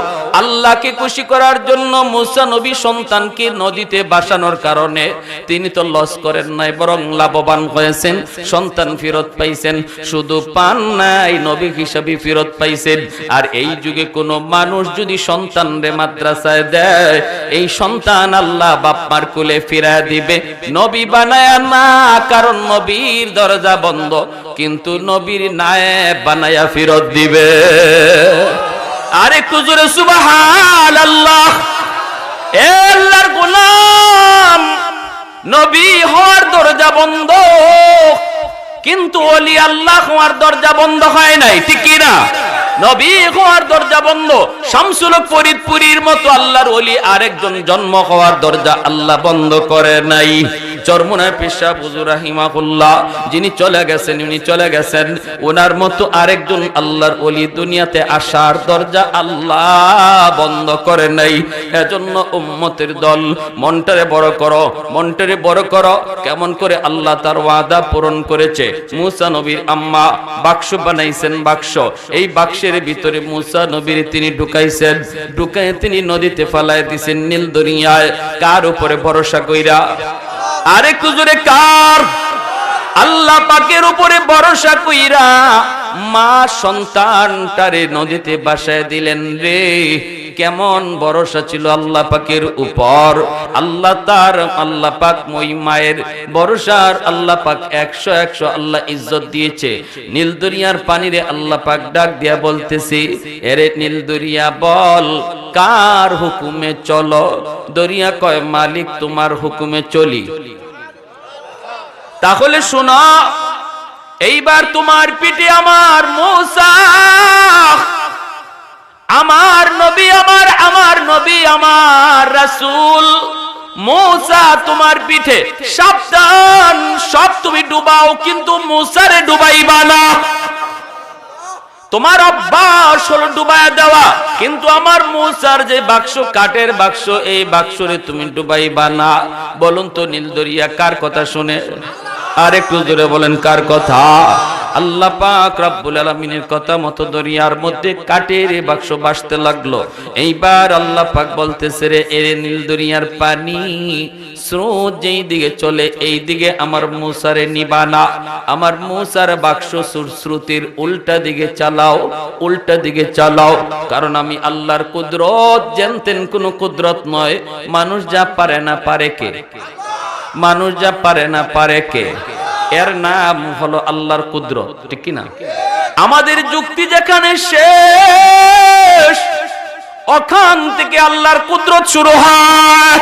আল্লাহকে খুশি করার জন্য মুসা নবী সন্তানকে নদীতে ভাসানোর কারণে তিনি তো লস করেন নাই, বরং লাভবান হয়েছেন, সন্তান ফেরত পাইছেন। শুধু পান নাই, নবী হিসাবে ফেরত পাইছেন। আর এই যুগে কোনো মানুষ যদি সন্তানরে মাদ্রাসায় দেয়, এই সন্তান আল্লাহ বাপমার কোলে ফিরায় দিবে, নবী বানায়া না, কারণ নবীর দরজা বন্ধ, কিন্তু নবীর নায়েব বানায়া ফেরত দিবে। আরেকটু জোরে সুবহানাল্লাহ। এ আল্লাহর গোলাম, নবী হওয়ার দরজা বন্ধ, কিন্তু ওলি আল্লাহ হওয়ার দরজা বন্ধ হয় নাই, ঠিক কি না? নবী হওয়ার দরজা বন্ধ, শামসুল হক ফরিদপুরীর মতো আল্লাহর ওলি আরেকজন জন্ম হওয়ার দরজা আল্লাহ বন্ধ করে নাই। চরমুনার পেশা হুজুর রাহিমাহুল্লাহ যিনি চলে গেছেন, ওনার মতো আরেকজন আল্লাহর ওলি দুনিয়াতে আসার দরজা আল্লাহ বন্ধ করে নাই। এজন্য উম্মতের দল, মনটারে বড় করো। কেমন করে আল্লাহ তার ওয়াদা পূরণ করেছে। মুসা নবীর আম্মা বাক্স বানাইছেন, বাক্স, এই বাক্সের ভিতরে মুসা নবীর তিনি ঢুকাইয়ে তিনি নদীতে ফালায় দিয়েছেন নীল দরিয়ায়। কার উপরে ভরসা কইরা? আরেকটু জোরে কার? আল্লাহ পাকের উপরে ভরসা কইরা মা সন্তানটারে নদীতে ভাসায় দিলেন রে। কেমন ভরসা ছিল আল্লাহ পাকের উপর। আল্লাহ পাক ওই মায়ের ভরসার আল্লাহ পাক 100 আল্লাহ ইজ্জত দিয়েছে। নীল দরিয়ার পানিরে আল্লাহ পাক ডাক দিয়া বলতেছে, এরে নীল দরিয়া বল, কার হুকুমে চলো? দরিয়া কয়, মালিক তোমার হুকুমে চলি। তাহলে শোনো, এইবার তোমার পিঠে আমার মুসা, আমার নবী, আমার রাসূল মুসা তোমার পিঠে। সাবধান, সব তুমি ডুবাও, কিন্তু মুসারে ডুবাইবা না। তোমার অভ্যাস হলো ডুবাইয়া দেওয়া, কিন্তু আমার মুসার যে বাক্স, কাঠের বাক্স, এই বাক্সরে তুমি ডুবাইবা না। বলুন তো নীল দরিয়া কার কথা শুনে? আর একটু জোরে বলেন কার কথা? আল্লাহ পাক রব্বুল আলামিনের কথা মতো দরিয়ার মধ্যে কাঠের বাক্স ভাসতে লাগলো। এইবার আল্লাহ পাক বলতেছে, রে এরে নীল দরিয়ার পানি স্রোত যেই দিকে চলে, এই দিকে আমার মুসারে নিবানা। আমার মুসার বাক্স স্রোতের উল্টা দিকে চালাও, কারণ আমি আল্লাহর কুদরত জানতেন, কোন কুদরত নয়। মানুষ যা পারে না পারে কে? এর নাম হলো আল্লাহর কুদরত, ঠিক কি না? আমাদের যুক্তি যেখানে শেষ, ওখান থেকে আল্লাহর কুদরত শুরু হয়।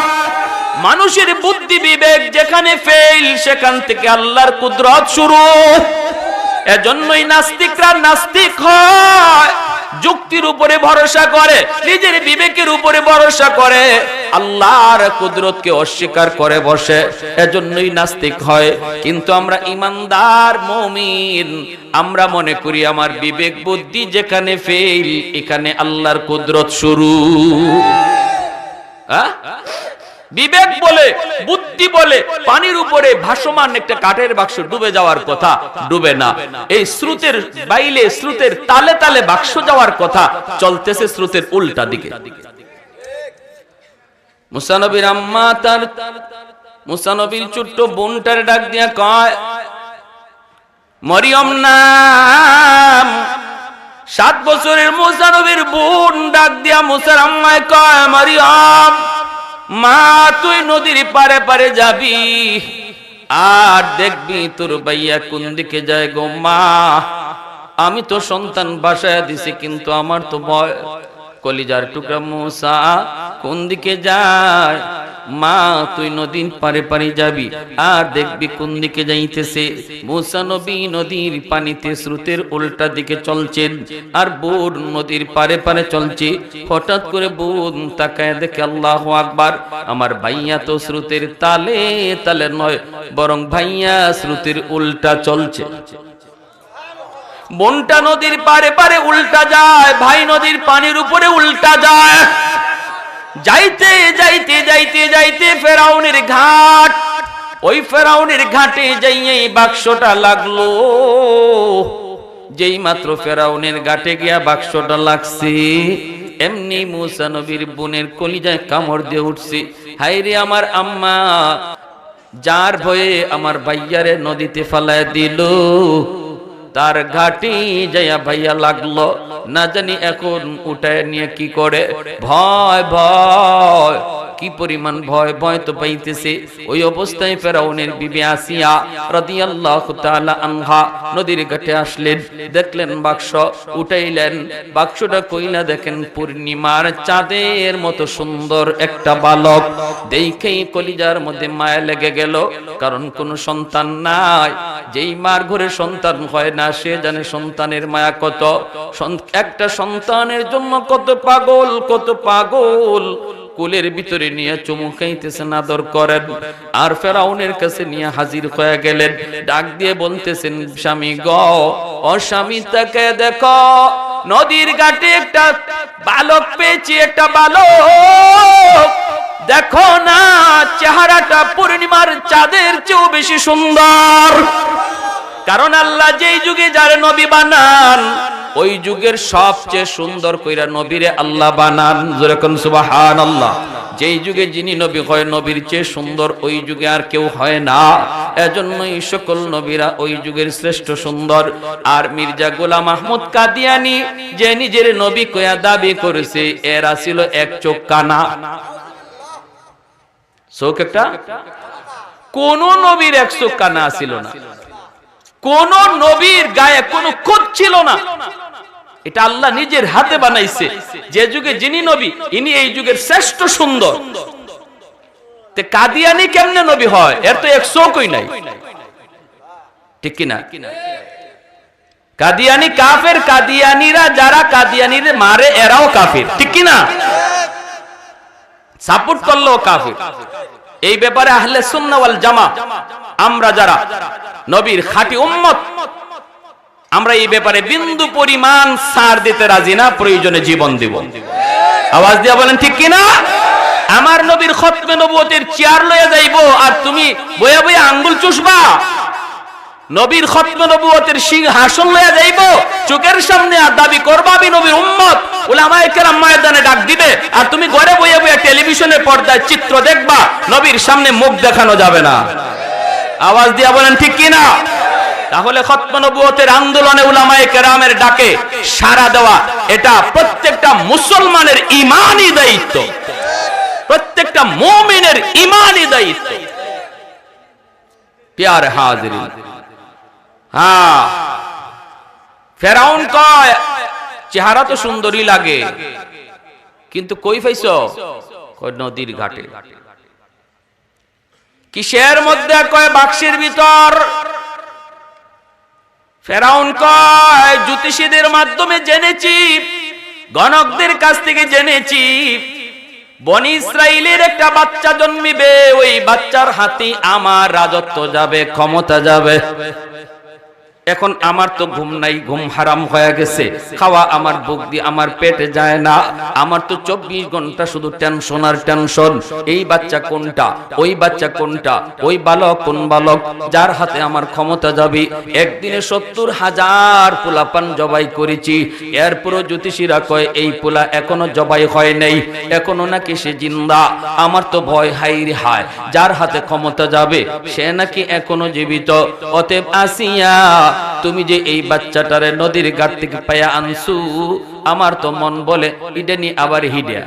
মানুষের বুদ্ধি বিবেক যেখানে ফেল, সেখান থেকে আল্লাহর কুদরত শুরু। এজন্যই নাস্তিকরা নাস্তিক হয়, যুক্তির উপরে ভরসা করে, নিজের বিবেকের উপরে ভরসা করে, আল্লাহর কুদরতকে অস্বীকার করে বসে, এজন্যই নাস্তিক হয়। কিন্তু আমরা ইমানদার মুমিন, আমরা মনে করি আমার বিবেক বুদ্ধি যেখানে ফেল, এখানে আল্লাহর কুদরত শুরু। বিবেক বলে, বুদ্ধি বলে পানির উপরে ভাসমান একটা কাঠের বাক্স ডুবে যাওয়ার কথা, ডুবে না। এই স্রোতের বাইলে, স্রোতের তালে তালে বাক্স যাওয়ার কথা, চলতেছে স্রোতের উল্টা দিকে। মুসা নবীর আম্মা তার মুসা নবীর ছোট্ট বোনটার ডাক দিয়া কয়, মরিয়ম নাম। 7 বছরের মুসা নবীর বোন ডাক দিয়া মুসার আম্মায় কয়, মরিয়ম মা, তুই নদীর পারে পারে যাবি আর দেখবি তোর ভাইয়া কোন দিকে যায় গো মা। আমি তো সন্তান বাসায় দিছি, কিন্তু আমার তো ভয়। কলিজার টুকরা মুসা কোন দিকে যায়? মা, তুই নদীর পারে পারে যাবি আর দেখবি কোন দিকে যাইতেছে। মুসা নবী নদীর পানিতে স্রোতের উল্টা দিকে চলছেন, আর বোন নদীর পারে পারে চলছে। হঠাৎ করে বোন তাকায় দেখে, আল্লাহু আকবার, আমার ভাইয়া তো স্রোতের তালে তালে নয়, বরং ভাইয়া স্রোতের উল্টা চলছে। বোনটা নদীর পারে পারে উল্টা যায়, ভাই নদীর পানির উপরে উল্টা যায়। যাইতে যাইতে যাইতে যাইতে ফেরাউনের ঘাট, ওই ফেরাউনের ঘাটে যাইয়ে বাক্সটা লাগলো। যেই মাত্র ফেরাউনের ঘাটে গিয়া বাক্সটা লাগছে, এমনি মুসা নবীর বোনের কলিজায় কামড় দিয়ে উঠছে। হায়রে আমার আম্মা, যার ভয়ে আমার ভাইয়ারে নদীতে ফালায় দিল, তার ঘাটি যাইয়া ভাইয়া লাগলো। না জানি এখন উঠায় নিয়ে কি করে। ভয় ভয়, কি পরিমাণ ভয়, ভয় তো পাইতেছে। ওই অবস্থায় ফেরাউনের বিবি আসিয়া রাদিয়াল্লাহু তাআলা আনহা নদীর ঘাটে আসলেন, দেখলেন বাক্স, উঠাইলেন। বাক্সটা কইলা দেখেন পূর্ণিমার চাঁদের মতো সুন্দর একটা বালক। দেখেই কলিজার মধ্যে মায়া লেগে গেল, কারণ কোনো সন্তান নাই। যেই মার ঘরে সন্তান হয় না, সে জানে সন্তানের মায়া কত। একটা সন্তানের জন্য কত পাগল, কত পাগল। কুলের ভিতরে নিয়ে চুমু খাইতেছেন, আদর করেন। আর ফেরাউনের কাছে নিয়ে হাজির হয়ে গেলেন। ডাক দিয়ে বলতেছেন, স্বামী গো, ও স্বামী, তাকে দেখো, নদীর ঘাটে একটা বালক পেয়েছি, একটা বালক। দেখো না, চেহারাটা পূর্ণিমার চাঁদের চেয়েও বেশি সুন্দর। কারণ আল্লাহ যেই যুগে যার নবী বানান, ওই যুগের সবচেয়ে সুন্দর কইরা নবীরে আল্লাহ বানান। জোরে কোন সুবহানাল্লাহ। যেই যুগে যিনি নবী হয়, নবীর চেয়ে সুন্দর ওই যুগে আর কেউ হয় না। এজন্যই সকল নবীরা ওই যুগের শ্রেষ্ঠ সুন্দর। আর মির্জা গোলাম আহমদ কাদিয়ানি যে নিজের নবী কইয়া দাবি করেছে, এরা ছিল এক চোখ কানা। চোখ একটা, কোন নবীর এক চোখ কানা ছিল না, কোন নবীর গায়ে কোনো খুঁত ছিল না। এটা আল্লাহ নিজের হাতে বানাইছে। যে যুগে যিনি নবী, ইনি এই যুগের শ্রেষ্ঠ সুন্দর। তে কাদিয়ানি কেমনে নবী হয়? এর তো এক চোখই নাই, ঠিক কিনা? কাদিয়ানি কাফের। কাদিয়ানিরা যারা কাদিয়ানির মারে, এরাও কাফের, ঠিক কিনা? সাপোর্ট করলো কাফের। এই ব্যাপারে আহলে সুন্নাহ ওয়াল জামা, আমরা যারা নবীর খাঁটি উম্মত, আমরা এই ব্যাপারে বিন্দু পরিমাণ ছাড় দিতে রাজি না, প্রয়োজনে জীবন দিব। আওয়াজ দিয়া বলেন ঠিক কিনা? আমার নবীর খতমে নবুয়তের চেয়ার লয়ে যাইবো, আর তুমি বইয়া বইয়া আঙ্গুল চুষবা? নবীর খতমে নবুয়তের সিংহাসন লয়ে যাইবো, চোখের সামনে আর দাবি করবা আমি নবীর উম্মত, উলামায়ে কেরাম ময়দানে ডাক দিবে, আর তুমি ঘরে বইয়া বইয়া টেলিভিশনের পর্দায় চিত্র দেখবা, নবীর সামনে মুখ দেখানো যাবে না। আওয়াজ দিয়া বলেন ঠিক কিনা? তাহলে খতমে নবুয়তের আন্দোলনে উলামায়ে কেরামের ডাকে সাড়া দেওয়া, এটা প্রত্যেকটা মুসলমানের ঈমানি দায়িত্ব, প্রত্যেকটা মুমিনের ঈমানি দায়িত্ব। প্যারে হাজিরিন, হ্যাঁ, ফেরাউন কয় চেহারা তো সুন্দরই লাগে, কিন্তু কই পাইছো? কয় নদীর ঘাটে। কিসের মধ্যে? কয় বাক্সের ভিতর। ফেরাউন কয় জ্যোতিষীদের মাধ্যমে জেনেছি, গণকদের কাছ থেকে জেনেছি, বনি ইসরাইলের একটা বাচ্চা জন্মিবে, ওই বাচ্চার হাতে আমার রাজত্ব যাবে, ক্ষমতা যাবে। এখন আমার তো ঘুম নাই, ঘুম হারাম হয়ে গেছে, খাওয়া আমার বুক দিয়ে আমার পেটে যায় না, আমার তো 24 ঘন্টা শুধু টেনশন আর টেনশন। এই বাচ্চা কোনটা, ওই বাচ্চা কোনটা, ওই বালক কোন বালক, যার হাতে আমার ক্ষমতা যাবে। একদিনে 70,000 পোলাপান জবাই করেছি, এরপরও জ্যোতিষীরা কয় এই পোলা এখনো জবাই হয় নাই, এখনো নাকি সে জিন্দা। আমার তো ভয়, হাই রে হায়, যার হাতে ক্ষমতা যাবে সে নাকি এখনো জীবিত। অতএব আসিয়া, তুমি যে এই বাচ্চাটারে নদীর ঘাট থেকে পায়া আনছু, আমার তো মন বলে এটা নিয়ে আবার হিডিয়া,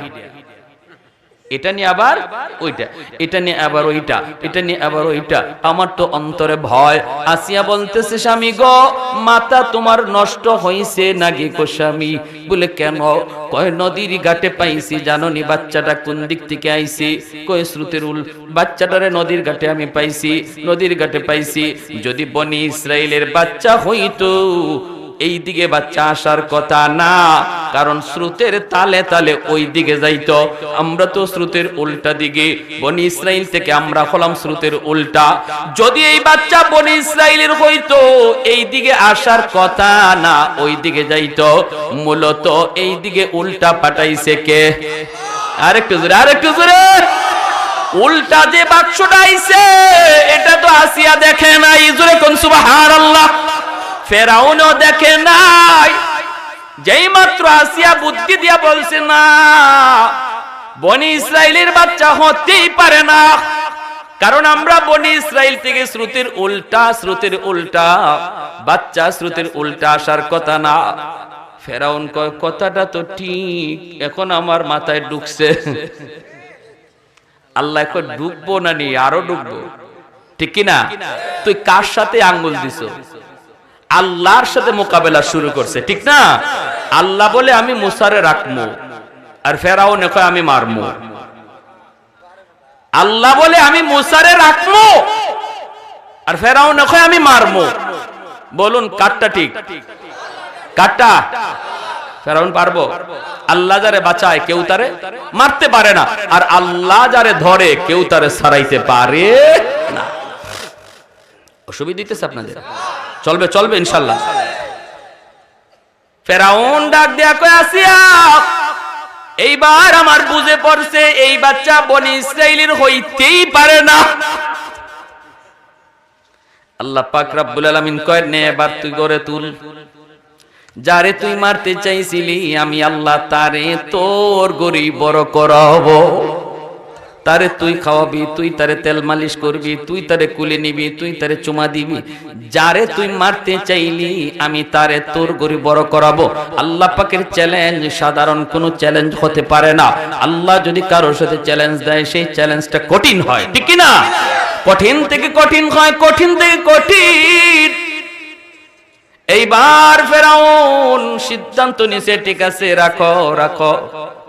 এটা নিয়ে আবার ওইটা, এটা নিয়ে আবার ওইটা, এটা নিয়ে আবার ওইটা। আমার তো অন্তরে ভয়। আসিয়া বলতেছে, স্বামী গো, মাথা তোমার নষ্ট হইছে নাকি গো স্বামী? বলে কেন? কয় নদীর ঘাটে পাইছি, জানোনি বাচ্চাটা কোন দিক থেকে আইছে? কয় শ্রুতের উল, বাচ্চাটারে নদীর ঘাটে আমি পাইছি, নদীর ঘাটে পাইছি। যদি বনি ইসরাইলের বাচ্চা হইতো এই দিকে বাচ্চা আসার কথা না, কারণ স্রোতের তালে তালে ওই দিকে যাইতো। আমরা তো স্রোতের উল্টা দিকে, বনি ইসরাইল থেকে আমরা হলাম স্রোতের উল্টা। যদি এই বাচ্চা বনি ইসরাইলের হইতো এই দিকে আসার কথা না, ওই দিকে যাইতো। মূলত এই দিকে উল্টা পাঠাইছে কে? আরেকটু জোরে, আরেকটু জোরে। উল্টা যে বাক্সটা আইছে এটা তো আসিয়া দেখে নাই, জোরে কোন সুবহানাল্লাহ। ফেরাউনও দেখে নাই। যেই মাত্র আসিয়া বুদ্ধি দিয়া বলছে না, বনি ইসরাইলের বাচ্চা হতেই পারে না, কারণ আমরা বনি ইসরাইল থেকে শ্রুতির উল্টা, শ্রুতির উল্টা বাচ্চা, শ্রুতির উল্টা আসার কথা না। ফেরাউন কয় কথাটা তো ঠিক, এখন আমার মাথায় ঢুকছে। আল্লাহ কয় ডুববো না, নি আরো ডুববো, ঠিক কিনা? তুই কার সাথে আঙ্গুল দিছ? আল্লাহর সাথে মোকাবেলা শুরু করছে, ঠিক না? আল্লাহ বলে আমি মুসারে রাখবো, আর ফেরাউন কয় আমি মারবো। আল্লাহ বলে আমি মুসারে রাখবো, আর ফেরাউন কয় আমি মারবো। বলুন কারটা ঠিক? কারটা? ফেরাউন পারবো? আল্লাহ যারে বাঁচায় কেউ তারে মারতে পারে না, আর আল্লাহ যারে ধরে কেউ তারে ছাড়াইতে পারে না। অসুবিধা দিতেছে আপনাদের? চলবে, চলবে ইনশাআল্লাহ। ফেরাউন ডাক দেয়া কয় আসিয়া, এইবার আমার বুঝে পড়ছে এই বাচ্চা বনি ইসরাইলের হইতেই পারে না। আল্লাহ পাক রব্বুল আলামিন কয় নে এবার তুই গড়ে তুল, যারে তুই মারতে চাইছিলি আমি আল্লাহ তারে তোর গরি বড় করাবো। তারে তুই খাওয়াবি, তুই তারে তেল মালিশ করবি, তুই তারে কুলে নিবি, তুই তারে চুমা দিবি। যারে তুই মারতে চাইলি আমি তারে তোর গরি বড় করাবো। আল্লাহ পাকের চ্যালেঞ্জ সাধারণ কোনো চ্যালেঞ্জ হতে পারে না। আল্লাহ যদি কারোর সাথে চ্যালেঞ্জ দেয় সেই চ্যালেঞ্জটা কঠিন হয়, ঠিক কি না? কঠিন থেকে কঠিন হয়, কঠিন থেকে কঠিন। এইবার ফেরাউন সিদ্ধান্ত নিছে, ঠিক আছে রাখো রাখো।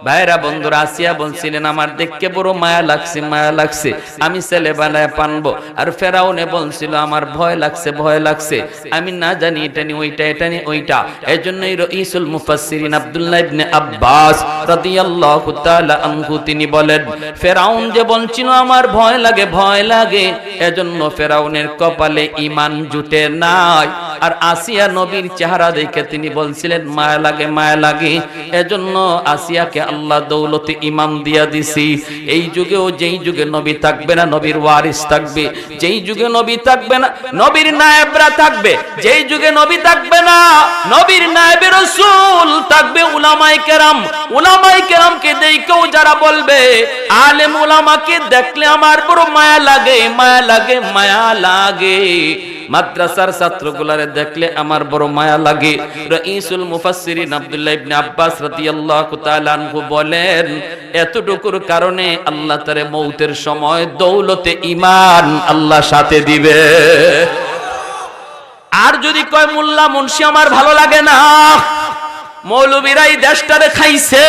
ভাইরা বন্ধুরা, আসিয়া বলছিলেন আমার দেখকে বড় মায়া লাগছে, মায়া লাগছে, আমি ছেলে বানায় পানবো। আর ফেরাউনে বলছিল আমার ভয় লাগছে, ভয় লাগছে, আমি না জানি এটা নি ওইটা, এটা নি ওইটা। এজন্যই রাইসুল মুফাসসিরিন আব্দুল্লাহ ইবনে আব্বাস রাদিয়াল্লাহু তাআলা আনহু তিনি বলেন, ফেরাউন যে বলছিল আমার ভয় লাগে, ভয় লাগে, এজন্য ফেরাউনের কপালে ঈমান জুটে নাই। আর আসিয়া নবীর চেহারা দেখে তিনি বলছিলেন মায়া লাগে, মায়া লাগে, এজন্য আসিয়াকে আল্লাহ দৌলতে ঈমান দিয়া দিছি। এই যুগেও যেই যুগে নবী থাকবে না নবীর ওয়ারিস থাকবে, যেই যুগে নবী থাকবে না নবীর নায়েবরা থাকবে, যেই যুগে নবী থাকবে না নবীর নায়েবে রাসূল থাকবে উলামায়ে কেরাম। উলামায়ে কেরামকে দেখেও যারা বলবে, আলেম উলামাকে দেখলে আমার বড় মায়া লাগে, মায়া লাগে, মায়া লাগে, মাদ্রাসার ছাত্রগুলারে দেখলে আমার বড় মায়া লাগে। রাইসুল মুফাসসিরিন আব্দুল্লাহ ইবনে আব্বাস রাদিয়াল্লাহু তাআলা আনহু বলেন, এতটুকুর কারণে আল্লাহ তারে মৌতের সময় দৌলতে ঈমান আল্লাহ সাথে দিবে। আর যদি কয় মোল্লা মুন্সি আমার ভালো লাগে না, মৌলবীরাই দেশটারে খাইছে,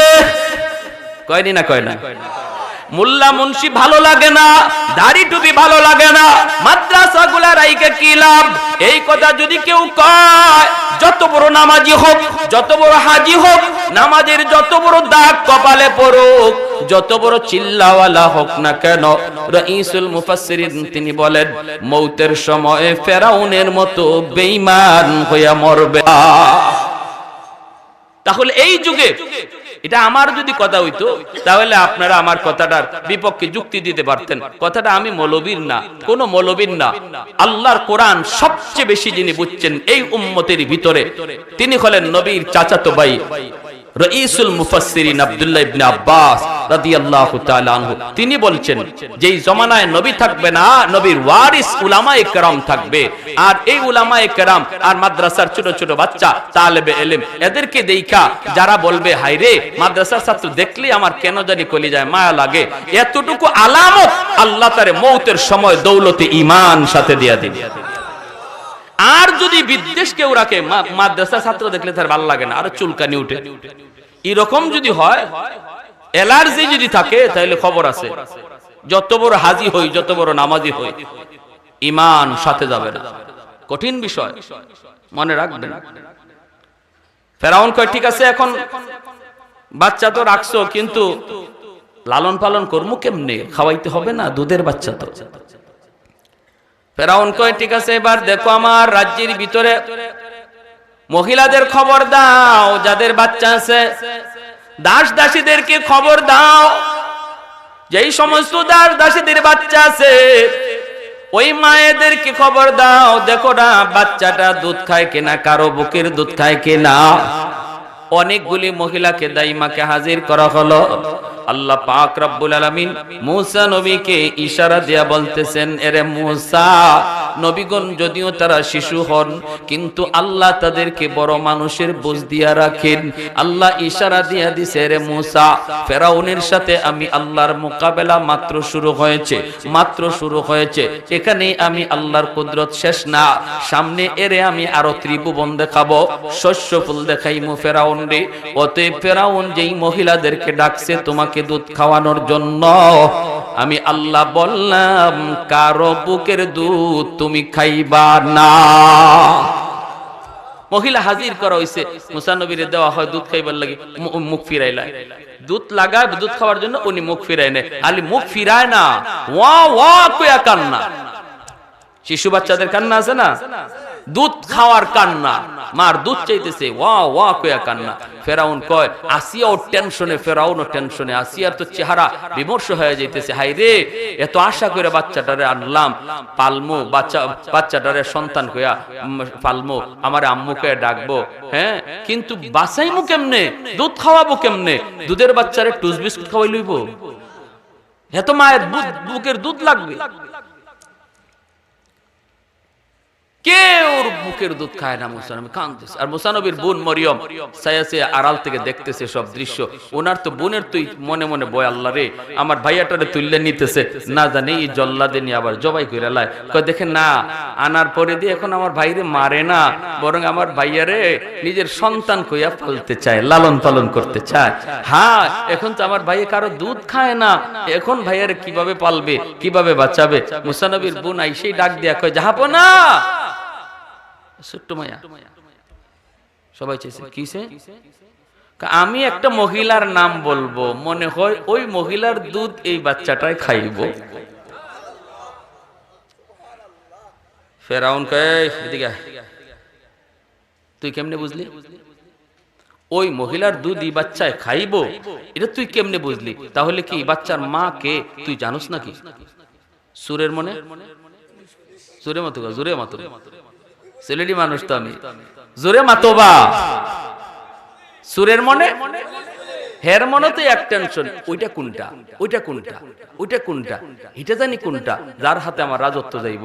কয়নি না? কয় না? মোল্লা মুন্সি ভালো লাগে না, দাড়ি টুপি ভালো লাগে না, মাদ্রাসা গুলা রাইকে কি লাভ? এই কথা যদি কেউ কয়, যত বড় নামাজি হোক, যত বড় হাজি হোক, নামাজের যত বড় দাগ কপালে পড়ুক, যত বড় চিল্লাওয়ালা হোক না কেন, রাইসুল মুফাসসিরিন তিনি বলেন মৌতের সময় ফেরাউনের মতো বেঈমান হইয়া মরবে। তাহলে এই যুগে এটা আমার যদি কথা হইতো তাহলে আপনারা আমার কথাটার বিপক্ষে যুক্তি দিতে পারতেন। কথাটা আমি মৌলবীর না, কোন মৌলবীর না, আল্লাহর কোরআন সবচেয়ে বেশি যিনি বুঝছেন এই উম্মতের ভিতরে তিনি হলেন নবীর চাচাতো ভাই রাইসুল মুফাসসিরিন আব্দুল্লাহ ইবনে আব্বাস রাদিয়াল্লাহু তাআলা আনহু। তিনি বলছেন যেই জমানায় নবী থাকবে না, নবীর ওয়ারিস উলামায়ে কেরাম থাকবে। আর এই উলামায়ে কেরাম আর মাদ্রাসার ছোট ছোট বাচ্চা তালেবে ইলম এদেরকে দেইখা যারা বলবে হায়রে মাদ্রাসার ছাত্র দেখলে আমার কেন জানি কলিজায় মায়া লাগে, এতটুকু আলামত আল্লাহ তারে মৌতের সময় দৌলতে ঈমান সাথে দিয়া দিবে। আর যদি বিদ্বেষ কেউ রাখে, মাদ্রাসা ছাত্র দেখলে তার ভালো লাগে না, আর চুলকানি উঠে, এরকম যদি হয়, অ্যালার্জি যদি থাকে, তাহলে খবর আছে যত বড় হাজি হই, যত বড় নামাজি হই, ঈমান সাথে যাবে না। কঠিন বিষয়, মনে রাখবেন। ফেরাউন কয় ঠিক আছে এখন বাচ্চা তো রাখছো, কিন্তু লালন পালন করবো কেমনে, খাওয়াইতে হবে না, দুধের বাচ্চা তো। ফেরাউন কয় ঠিক আছে এবার দেখো আমার রাজ্যের ভিতরে মহিলাদের খবর দাও, যাদের বাচ্চা আছে, দাস দাসীদেরকে খবর দাও, যেই সমস্ত দাস দাসীদের বাচ্চা আছে ওই মায়েদেরকে খবর দাও, দেখো না বাচ্চাটা দুধ খায় কিনা, কারো বুকের দুধ খায় কিনা। অনেকগুলি মহিলাকে দাইমাকে হাজির করা হলো। আল্লাহ পাক রব্বুল আলামিন মুসা নবীকে ইশারা দিয়া বলতেছেন, এরে মুসা, নবীগণ যদিও তারা শিশু হন কিন্তু আল্লাহ তাদেরকে বড় মানুষের বুঝ দিয়া রাখেন। আল্লাহ ইশারা দিয়া দিছে, এরে মুসা, ফেরাউনের সাথে আমি আল্লাহর মোকাবেলা মাত্র শুরু হয়েছে, মাত্র শুরু হয়েছে, এখানেই আমি আল্লাহর কুদরত শেষ না, সামনে এরে আমি আরো ত্রিভুবন দেখাবো, শস্য ফুল দেখাইমু ফেরাউন রে। অতএব ফেরাউন যেই মহিলাদেরকে ডাকছে তোমাকে দুধ খাওয়ানোর জন্য, আমি আল্লাহ বললাম কারো বুকের দুধ তুমি খাইবা না। মহিলা হাজির করা হইছে, মুসা নবীরে দেওয়া হয় দুধ খাইবার লাগি, মুখ ফিরাইলা, দুধ লাগায় দুধ খাওয়ার জন্য, উনি মুখ ফিরায় নেয়। আলী মুখ ফিরায় না, ওয়া ওয়া কইয়া কান্না, শিশু বাচ্চাদের কান্না আছে না, দুধ খাওয়ার কান্না, মার দুধ চাইতেছে, ওয়া ওয়া কইয়া কান্না। ফেরাউন কয়, আসিয়াও টেনশনে, ফেরাউনও টেনশনে, আসিয়ার তো চেহারা বিমর্ষ হয়ে যাইতেছে, হাই রে এত আশা করে বাচ্চাটারে আনলাম, পালমু বাচ্চাটারে সন্তান কইয়া পালমু, আমার আম্মুকে ডাকবো, হ্যাঁ কিন্তু বাঁচাইমু কেমনে, দুধ খাওয়াবো কেমনে, দুধের বাচ্চারে টুস বিস্কুট খাওয়াই লইব, এত মায়ের বুকের দুধ লাগবে। কেউ বুকের দুধ খায় না। মুসা নবী কাঁদতেছে, আর মুসা নবীর বোন মরিয়ম সায়াসে আড়াল থেকে দেখতেছে সব দৃশ্য। ওনার তো বোনের তুই মনে মনে বয়, আল্লাহ রে আমার ভাইয়াটারে তুললে নিতেছে, না জানি এই জল্লাদে নিয়ে আবার জবাই করে লাই। কয় দেখেন না, আনার পরে দিয়ে এখন আমার ভাইরে মারে না, বরং আমার ভাইয়ারে নিজের সন্তান কইয়া পালতে চায়, লালন পালন করতে চায়। হ্যাঁ এখন তো আমার ভাইয়ে কারো দুধ খায় না, এখন ভাইয়ারে কিভাবে পালবে, কিভাবে বাঁচাবে। মুসা নবীর বোন আইসেই ডাক দিয়া কয়, জাহাপনা, ছোট্ট মায়া, সবাই চাইছে কিসে, আমি একটা মহিলার নাম বলবো, মনে হয় ওই মহিলার দুধ এই বাচ্চাটাই খাইব। ফেরাউন কয়, এদিকে তুই কেমনে বুঝলি ওই মহিলার দুধ এই বাচ্চায় খাইব, এটা তুই কেমনে বুঝলি? তাহলে কি বাচ্চার মা কে তুই জানোস নাকি? সুরের মনে সুরে মতো, জোরে মতো, সিলেটি মানুষ তো আমি, জোরে মাতোবা, সুরের মনে হের মনে তো এক টেনশন, ওইটা কোনটা, ওইটা কোনটা, ওইটা কোনটা, এটা জানি কোনটা, যার হাতে আমার রাজত্ব যাইব।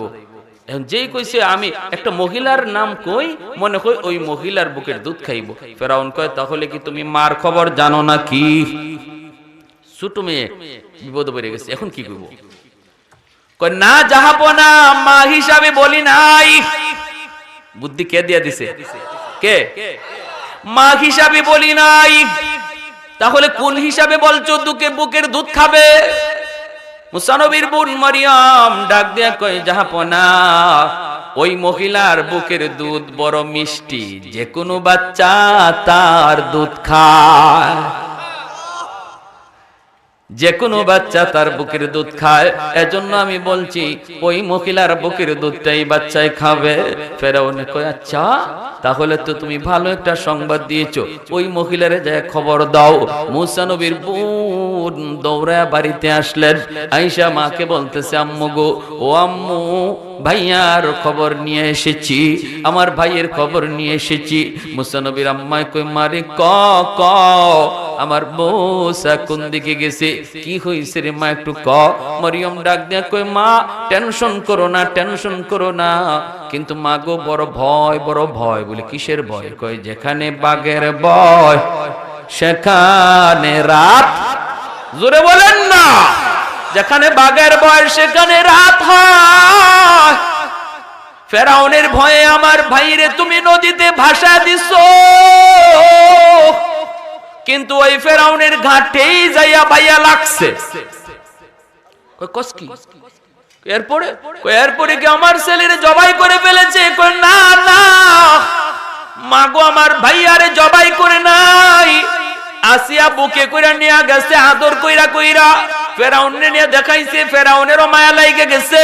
এখন যেই কইছে আমি একটা মহিলার নাম কই, মনে কই ওই মহিলার বুকের দুধ খাইব। ফেরাউন কয়, তাহলে কি তুমি মার খবর জানো না কি? ছোট মেয়ে বিপদে পড়ে গেছে, এখন কি করব? কয় না জাহাপনা, মা হিসাবে বলি নাই। বুদ্ধি কে দিয়া দিছে? কে? মা হিসাবে বলি নাই। তাহলে কোন হিসাবে বলছো দুকে বুকের দুধ খাবে? মুসা নবীর বোন মরিয়ম ডাক দিয়া কয়, জাহাপনা, ওই মহিলার বুকের দুধ বড় মিষ্টি, যে কোনো বাচ্চা তার দুধ খায়। যে কোনো বাচ্চা তার বুকের দুধ খায়, এজন্য আমি বলছি ওই মহিলার বুকের দুধটাই বাচ্চাই খাবে। ফেরাউন কয় আচ্ছা তাহলে তো তুমি ভালো একটা সংবাদ দিয়েছো, ওই মহিলারে যায় খবর দাও। মুসা নবীর বোন দৌড়া বাড়িতে আসলেন, আয়েশা মাকে বলতেছে আম্মু গো, ও আম্মু ভাইয়ার খবর নিয়ে এসেছি, আমার ভাইয়ের খবর নিয়ে এসেছি। মুসা নবীর আম্মা কই মারে ক ক আমার মুসা কোন দিকে গেছে, কি হইছে রে মা একটু ক। মরিয়ম ডাক দিয়া কই মা টেনশন করো না, টেনশন করো না, কিন্তু মা গো বড় ভয়, বড় ভয়। বলে কিসের ভয়? কই যেখানে বাঘের ভয় সেখানে রাত। জোরে বলেন না, যেখানে বাঘের ভয় সেখানে রাত হয়। ফেরাউনের ভয়ে আমার ভাইরে তুমি নদীতে ভাসা দিছো, কিন্তু ওই ফেরাউনের ঘাটেই যাইয়া বাইয়া লাগছে। এরপরে কি আমার ছেলের জবাই করে ফেলেছে? না না মাগো, আমার ভাইয়ারে জবাই করে নাই, আসিয়া বুকে কইরা নিয়ে গেছে আদর কইরা কইরা ফেরাউনে নিয়ে দেখাইছে। ফেরাউনেরও মায়া লাগে গেছে।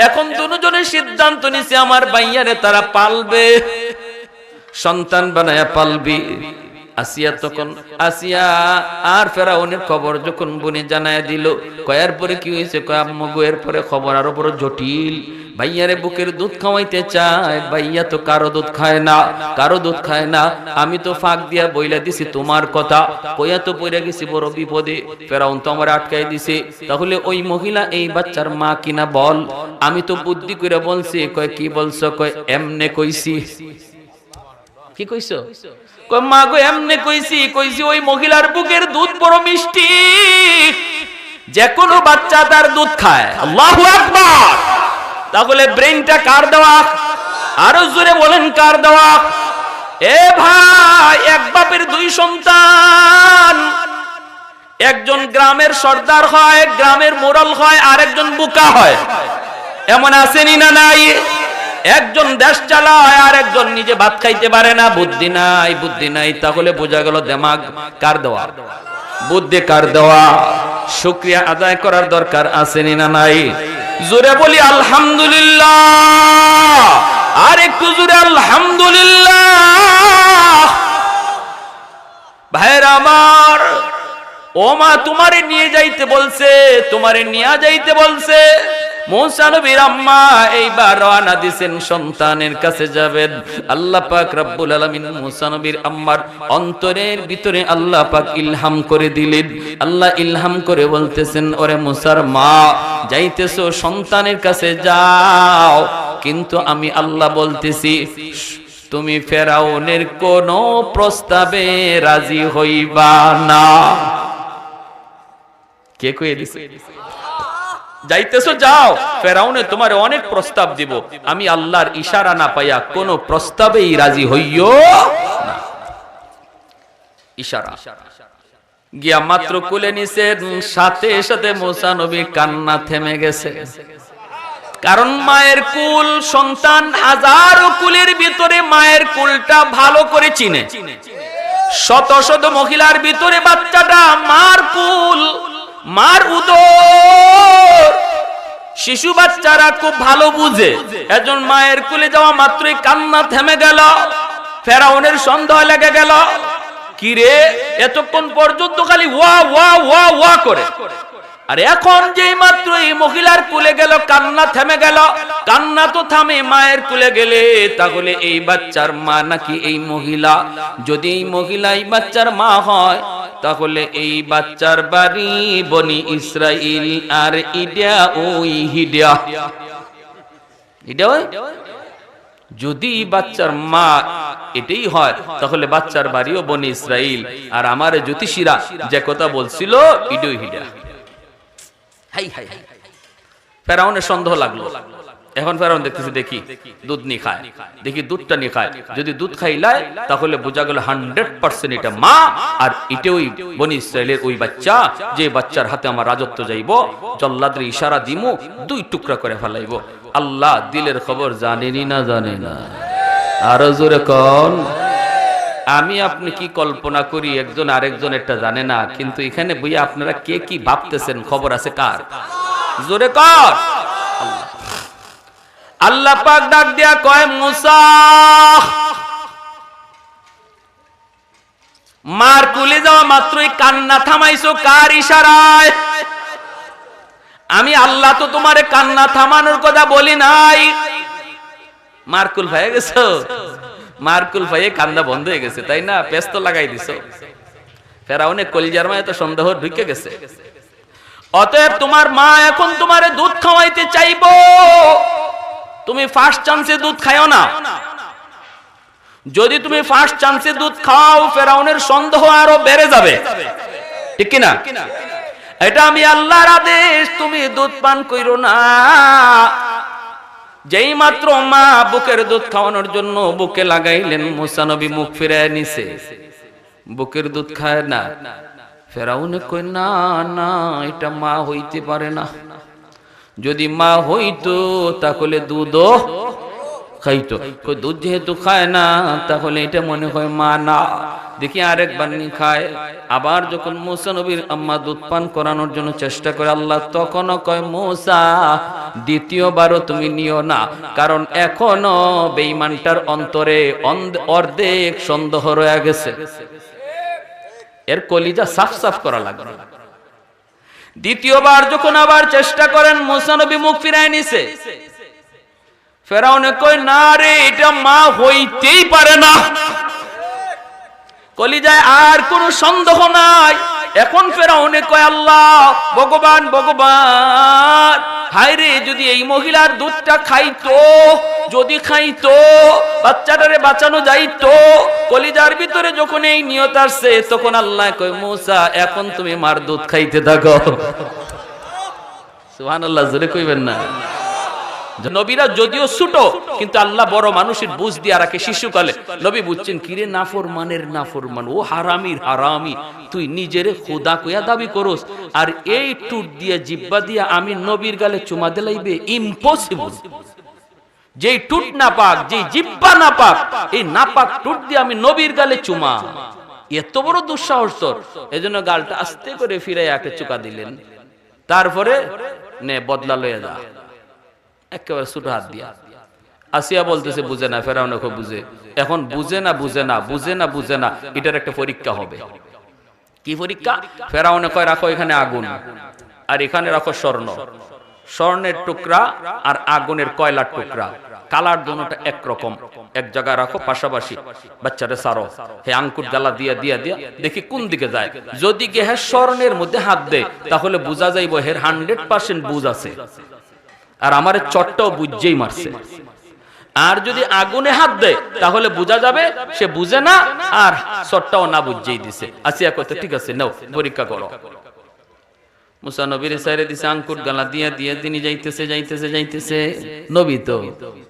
এখন দুজনে সিদ্ধান্ত নিছে আমার ভাইয়ারে তারা পালবে, সন্তান বানায়া পালবি। আসিয়া তখন আসিয়া আর ফেরাউনের খবর যখন বনে জানায় দিল, কয়ার পরে কি হয়েছে? কয় আম্মু গো এরপরে খবর আরো বড় জটিল। ভাইয়ারে বুকের দুধ খাওয়াইতে চায়, ভাইয়া তো কারো দুধ খায় না, কারো দুধ খায় না। আমি তো ফাঁক দিয়া বইলা দিছি তোমার কথা, কইয়া তো পড়ে গেছি বড় বিপদে। ফেরাউন তো আমার আটকাই দিছে। তাহলে ওই মহিলা এই বাচ্চার মা কিনা বল। আমি তো বুদ্ধি করে বলছি। কয় কি বলছো? কয় এমনে কইছি। কি কইছো? কয় মা গো এমনে কইছি, কইছি ওই মহিলার বুকের দুধ বড় মিষ্টি, যে কোনো বাচ্চা তার দুধ খায়। আল্লাহু আকবার। তাহলে ব্রেইনটা কার দেওয়া? আরো জোরে বলেন কার দেওয়া? এ ভাই, এক বাপের দুই সন্তান, একজন গ্রামের সর্দার হয়, গ্রামের মোড়ল হয়, আর একজন বুকা হয়। এমন আসেনি না নাই? একজন দেশ চালায় আর একজন নিজে ভাত খাইতে পারে না, বুদ্ধি নাই, বুদ্ধি নাই। তাহলে বোঝা গেল দেমাগ কার দেওয়া, বুদ্ধি কার দেওয়া। শুকরিয়া আদায় করার দরকার আসেনি না নাই? জোরে বলি আলহামদুলিল্লাহ, আর একটু জোরে আলহামদুলিল্লাহ। ভাইরা আমার, ও মা তোমারে নিয়ে যাইতে বলছে, তোমারে নিয়ে যাইতে বলছে। মুসা নবীর আম্মা এইবার রওনা দিয়েছেন, সন্তানের কাছে যাবেন। আল্লাহ পাক রব্বুল আলামিন মুসা নবীর আম্মার অন্তরের ভিতরে আল্লাহ পাক ইলহাম করে দিলেন। আল্লাহ ইলহাম করে বলতেছেন, ওরে মুসার মা যাইতেছো সন্তানের কাছে যাও, কিন্তু আমি আল্লাহ বলতেছি তুমি ফেরাউনের কোন প্রস্তাবে রাজি হইবা না। কে কইয়ে দিছে? যাইতেছো যাও, ফেরাউনে তোমার অনেক প্রস্তাব দিব, আমি আল্লাহর ইশারা না পাইয়া কোন প্রস্তাবেই রাজি হইও না। ইশারা গিয়া মাত্র কুলে নিছেন, সাথে সাথে মুসা নবী কান্না থেমে গেছে। কারণ মায়ের কুল, সন্তান হাজারো কুলের ভিতরে মায়ের কুলটা ভালো করে চিনে। শত শত মহিলার ভিতরে বাচ্চাটা মার কুল, মার উদর, শিশু বাচ্চারা খুব ভালো বুঝে। একজন মায়ের কুলে যাওয়া মাত্রই কান্না থেমে গেল। ফেরাউনের সন্দেহ লেগে গেল, কি রে এতক্ষণ পর্যন্ত খালি ওয়া ওয়া ওয়া ওয়া করে, আর এখন যেই মাত্র এই মহিলার কুলে গেল কান্না থেমে গেল। কান্না তো থামে মায়ের কুলে গেলে, তাহলে এই বাচ্চার মা নাকি এই মহিলা? যদি এই মহিলা এই বাচ্চার মা হয়, তাহলে এই বাচ্চার বাড়ি বনি ইসরাইল, আর ইডিয়া ওই হিডিয়া। যদি বাচ্চার মা এটাই হয়, তাহলে বাচ্চার বাড়িও বনি ইসরাইল, আর আমার জ্যোতিষীরা যে কথা বলছিল ইডিও হিডিয়া। ফেরাউনের সন্দেহ লাগলো। এখন ফেরাউন দেখতেছে, দেখি দুধ নি খায়, দেখি দুধটা নি খায়। যদি দুধ খাইলায় তাহলে বোঝা গেল 100% এটা মা, আর এটা ওই বনি ইসরাইলের ওই বাচ্চা, যে বাচ্চার হাতে আমার রাজত্ব যাইব, জল্লাদের ইশারা দিমু, দুই টুকরা করে ফেলাইব। আল্লাহ দিলের খবর জানেনি না জানে না? আরো জোরে কোন? আমি আপনি কি কল্পনা করি একজন আরেকজন এটা জানে না, কিন্তু এখানে বইয়া আপনারা কে কি ভাবতেছেন খবর আছে কার? জোরে কর। আল্লাহ পাক ডাক দিয়া কয়, মুসা মার কুলে যাওয়া মাত্রই কান্না থামাইছো কার ইশারায়? আমি আল্লাহ তো তোমারে কান্না থামানোর কথা বলি নাই। মারকুল হয়ে গেছো, মারকুল ভাইয়ে কান্না বন্ধ হয়ে গেছে, তাই না? পেস্ত লাগাই দিছো। ফেরাউনের কলিজার মায়ে তো সন্দেহ ঢুকে গেছে। অতএব তোমার মা এখন তোমারে দুধ খাওয়াইতে চাইবো, তুমি ফার্স্ট চান্সে দুধ খাও না। যদি তুমি ফার্স্ট চান্সে দুধ খাও, ফেরাউনের সন্দেহ আরো বেড়ে যাবে, ঠিক কিনা? এটা আমি আল্লাহর আদেশ, তুমি দুধ পান কইরো না। যেই মাত্র মা বুকের দুধ খাওয়ানোর জন্য বুকে লাগাইলেন, মুসা নবী মুখ ফিরায় নিছে, বুকের দুধ খায় না। ফেরাউনে কই, না না, এটা মা হইতে পারে না। যদি মা হইতো তাহলে দুধও খাইতো। কই দুধ যেহেতু খায় না, তাহলে এটা মনে হয় মা না। দেখি আরেকবার নি খায়। আবার যখন মুসা নবীর আম্মা দুধ পান করানোর জন্য চেষ্টা করে, আল্লাহ তখনও কয়, মুসা দ্বিতীয়বারও তুমি নিও না, কারণ এখনো বেঈমানটার অন্তরে অর্ধেক সন্দেহ রয়ে গেছে। এর কলিজা সাফ সাফ করা লাগবে। দ্বিতীয়বার যখন আবার চেষ্টা করেন, মুসা নবী মুখ ফিরায় নিছে। ফেরাউনে কয়, না রে, এটা মা হইতেই পারে না। কলিজায় আর কোনো সন্দেহ নাই। এখন ফেরাউনে কয়, আল্লাহ, ভগবান ভগবান, হায় রে, যদি এই মহিলার দুধটা খাইতো, যদি খাইতো বাচ্চাটারে বাঁচানো যাইতো। কলিজার ভিতরে যখন এই নিয়ত আসছে, তখন আল্লাহ কয়, মুসা এখন তুমি মার দুধ খাইতে থাকো। সুবহানাল্লাহ, জোরে কইবেন না? নবীরা যদিও ছোট, কিন্তু আল্লাহ বড় মানুষের বুঝ দিয়া রাখে। শিশুকালে নবী বুঝছেন, কিরে নাফরমানের নাফরমান, ও হারামির হারামি, তুই নিজেরে খোদা কইয়া দাবি করস, আর এই টুট দিয়া জিব্বা দিয়া আমি নবীর গালে চুমা দিলাইবে? ইম্পসিবল। যেই টুট না পাক, যেই জিব্বা না পাক, এই নাপাক টুট দিয়ে আমি নবীর গালে চুমা, এত বড় দুঃসাহস তোর? এজন্য গালটা আস্তে করে ফিরাই একে চুকা দিলেন। তারপরে নে বদলা লইয়া যা, একেবারে ছোট হাত দিয়া। আসিয়া বলতেছে বুঝে না, ফেরাউন খুব বুঝে। এখন বুঝে না বুঝে না বুঝে না বুঝে না, এটার একটা পরীক্ষা হবে। কি পরীক্ষা? ফেরাউনে কয়, রাখো এখানে আগুন, আর এখানে রাখো স্বর্ণ। স্বর্ণের টুকরা আর আগুনের কয়লার টুকরা, কালার দুটোটা একরকম, এক জায়গায় রাখো পাশাপাশি। বাচ্চারে সারো, হে আঙ্কুর গালা দিয়া দিয়া দিয়া দেখি কোন দিকে যায়। যদি কে হ্যাঁ স্বর্ণের মধ্যে হাত দেয়, তাহলে বোঝা যাইব হের 100% বুঝ আছে, আর আমার চটটাও বুঝেই মারছে। আর যদি আগুনে হাত দেয়, তাহলে বোঝা যাবে সে বুঝে না, আর চটটাও না বুঝেই দিছে। আসিয়া কইতে, ঠিক আছে নাও পরীক্ষা করো। মুসা নবীর সাইরে দিছে, আঙ্কুর গালা দিয়া দিয়া তিনি যাইতেছে যাইতেছে যাইতেছে। নবী তো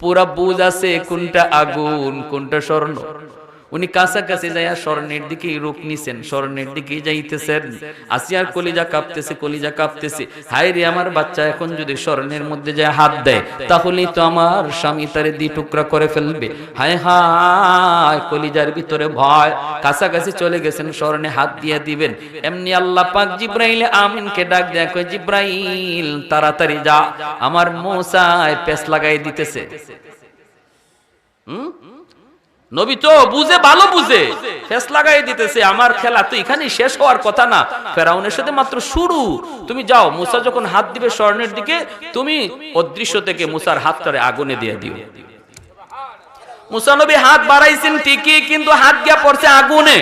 পুরা বুঝ আছে কোনটা আগুন কোনটা স্বর্ণ। উনি কাছাকাছি যাইয়া স্বর্ণের দিকে রূপ নিছেন, স্বর্ণের দিকে যাইতেছেন। আসিয়ার কলিজা কাঁপতেছে, কলিজা কাঁপতেছে। হায় রে, আমার বাচ্চা এখন যদি স্বর্ণের মধ্যে যায় হাত দেয়, তাহলেই তো আমার স্বামী তারে দ্বি টুকরা করে ফেলবে। হায় হায়, কলিজার ভিতরে ভয়। কাছাকাছি চলে গেছেন, স্বর্ণে হাত দিয়ে দিবেন। এমনি আল্লাহ পাক জিব্রাইল আমিনকে ডাক দেয়া কয়, জিব্রাইল তাড়াতাড়ি যা, আমার মুসায় পেস লাগাই দিতেছে। নবী তো বুঝে, ভালো বুঝে, ফেস লাগাই দিতেছে। আমার খেলা তো এখানেই শেষ হওয়ার কথা না, ফেরাউনের সাথে মাত্র শুরু। তুমি যাও, মুসা যখন হাত দিবে স্বর্ণের দিকে, তুমি অদৃশ্য থেকে মুসার হাতটারে আগুনে দিয়ে দিও। মুসা নবী হাত বাড়াইছেন ঠিকই, কিন্তু হাত গিয়া পড়ছে আগুনে।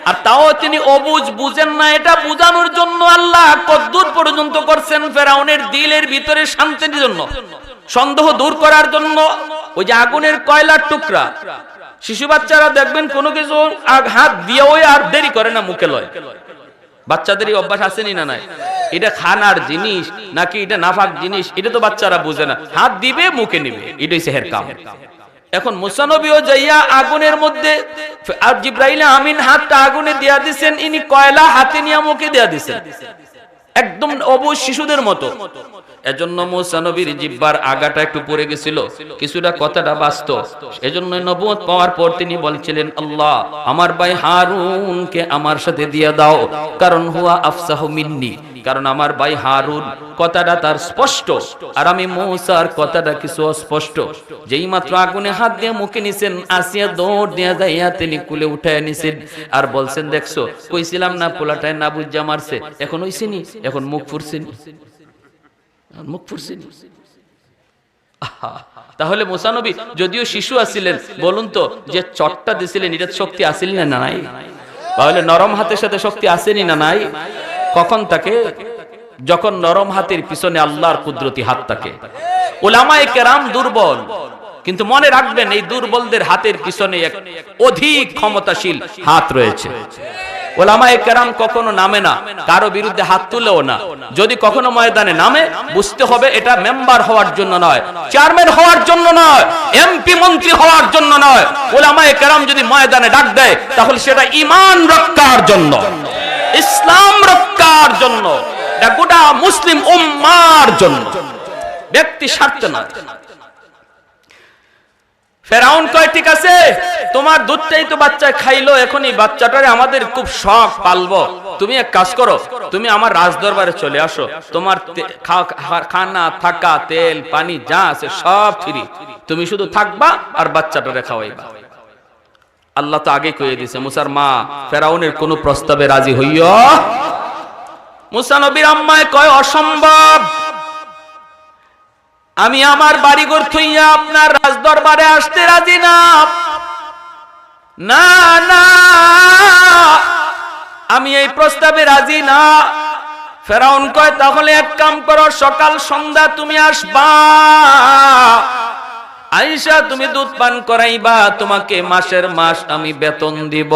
আর তাও তিনি অবুঝ, বুঝেন না। এটা বুঝানোর জন্য আল্লাহ কদ্দুর পর্যন্ত করছেন, ফেরাউনের দিলের ভিতরে শান্তির জন্য, সন্দেহ দূর করার জন্য। ওই যে আগুনের কয়লার টুকরা, শিশু বাচ্চারা দেখবেন কোনো কিছু হাত দিয়ে ওই আর দেরি করে না, মুখে লয়। বাচ্চাদেরই অভ্যাস আসেনি না নাই? এটা খানার জিনিস নাকি এটা নাফাক জিনিস, এটা তো বাচ্চারা বুঝে না। হাত দিবে, মুখে নিবে, এটাই সেহের কাম। এখন মুসা নবীও যাইয়া আগুনের মধ্যে, আর জিব্রাইল আমিন হাতটা আগুনে দিয়া দিছেন, ইনি কয়লা হাতে নিয়ে মুখে দিয়া দিছেন, একদম অবুঝ শিশুদের মতো। এজন্য মুসা নবীর জিহ্বার আগাটা একটু পড়ে গেছিল, কিছুটা কথাটা বাস্তব। এজন্য নবুয়ত পাওয়ার পর তিনি বলছিলেন, আল্লাহ আমার ভাই হারুনকে আমার সাথে দিয়ে দাও, কারণ হুয়া আফসাহু মিন্নি, কারণ আমার ভাই হারুন কথাটা তার স্পষ্ট, আর আমি মুসার কথাটা কিছু অস্পষ্ট। যেই মাত্র আগুনে হাত দিয়ে মুখে নিছেন, আসিয়া দৌড় দিয়া যাইয়া তিনি কুলে উঠায় নিছেন আর বলছেন, দেখছো কইছিলাম না পোলাটায় না বুঝা মারছে, এখন হইছেনি, এখন মুখ ফুরছেনি, মুখ ফুরছেনি। তাহলে মুসা নবী যদিও শিশু আছিলেন, বলুন তো যে চটটা দিছিলেন এটা শক্তি আসিল না নাই? তাহলে নরম হাতের সাথে শক্তি আসেনি না নাই? কখন থাকে? যখন নরম হাতের পিছনে আল্লাহর কুদরতি হাত থাকে। উলামায়ে কেরাম দুর্বল, কিন্তু মনে রাখবেন এই দুর্বলদের হাতের পিছনে এক অধিক ক্ষমতাশীল হাত রয়েছে। উলামায়ে কেরাম কখনো নামে না, কারো বিরুদ্ধে হাত তুলেও না। যদি কখনো ময়দানে নামে, বুঝতে হবে এটা মেম্বার হওয়ার জন্য নয়, চেয়ারম্যান হওয়ার জন্য নয়, এমপি মন্ত্রী হওয়ার জন্য নয়। উলামায়ে কেরাম যদি ময়দানে ডাক দেয়, তাহলে সেটা ঈমান রক্ষার জন্য, ইসলাম রক্ষার জন্য, এটা গোটা মুসলিম উম্মার জন্য, ব্যক্তি স্বার্থে না। ফেরাউন কয়, ঠিক আছে তোমার দুধটাই তো বাচ্চা খাইলো, এখনই বাচ্চাটারে আমাদের খুব শখ পালবো, তুমি এক কাজ করো, তুমি আমার রাজদরবারে চলে আসো, তোমার খানা থাকা তেল পানি যা আছে সব ফ্রি, তুমি শুধু থাকবা আর বাচ্চাটারে খাওয়াইবা। আল্লাহ তো আগে কয়ে দিয়েছে, মুসার মা ফেরাউনের কোন প্রস্তাবে রাজি হইও। মুসা নবীর আম্মায় কয়, অসম্ভব, আমি আমার বাড়িঘর থইয়া আপনার রাজদরবারে আসতে রাজি না, না না আমি এই প্রস্তাবে রাজি না। ফেরাউন কয়, তাহলে এক কাম করো, সকাল সন্ধ্যা তুমি আসবা, আয়েশা তুমি দুধ পান করাইবা, তোমাকে মাসের মাস আমি বেতন দিব।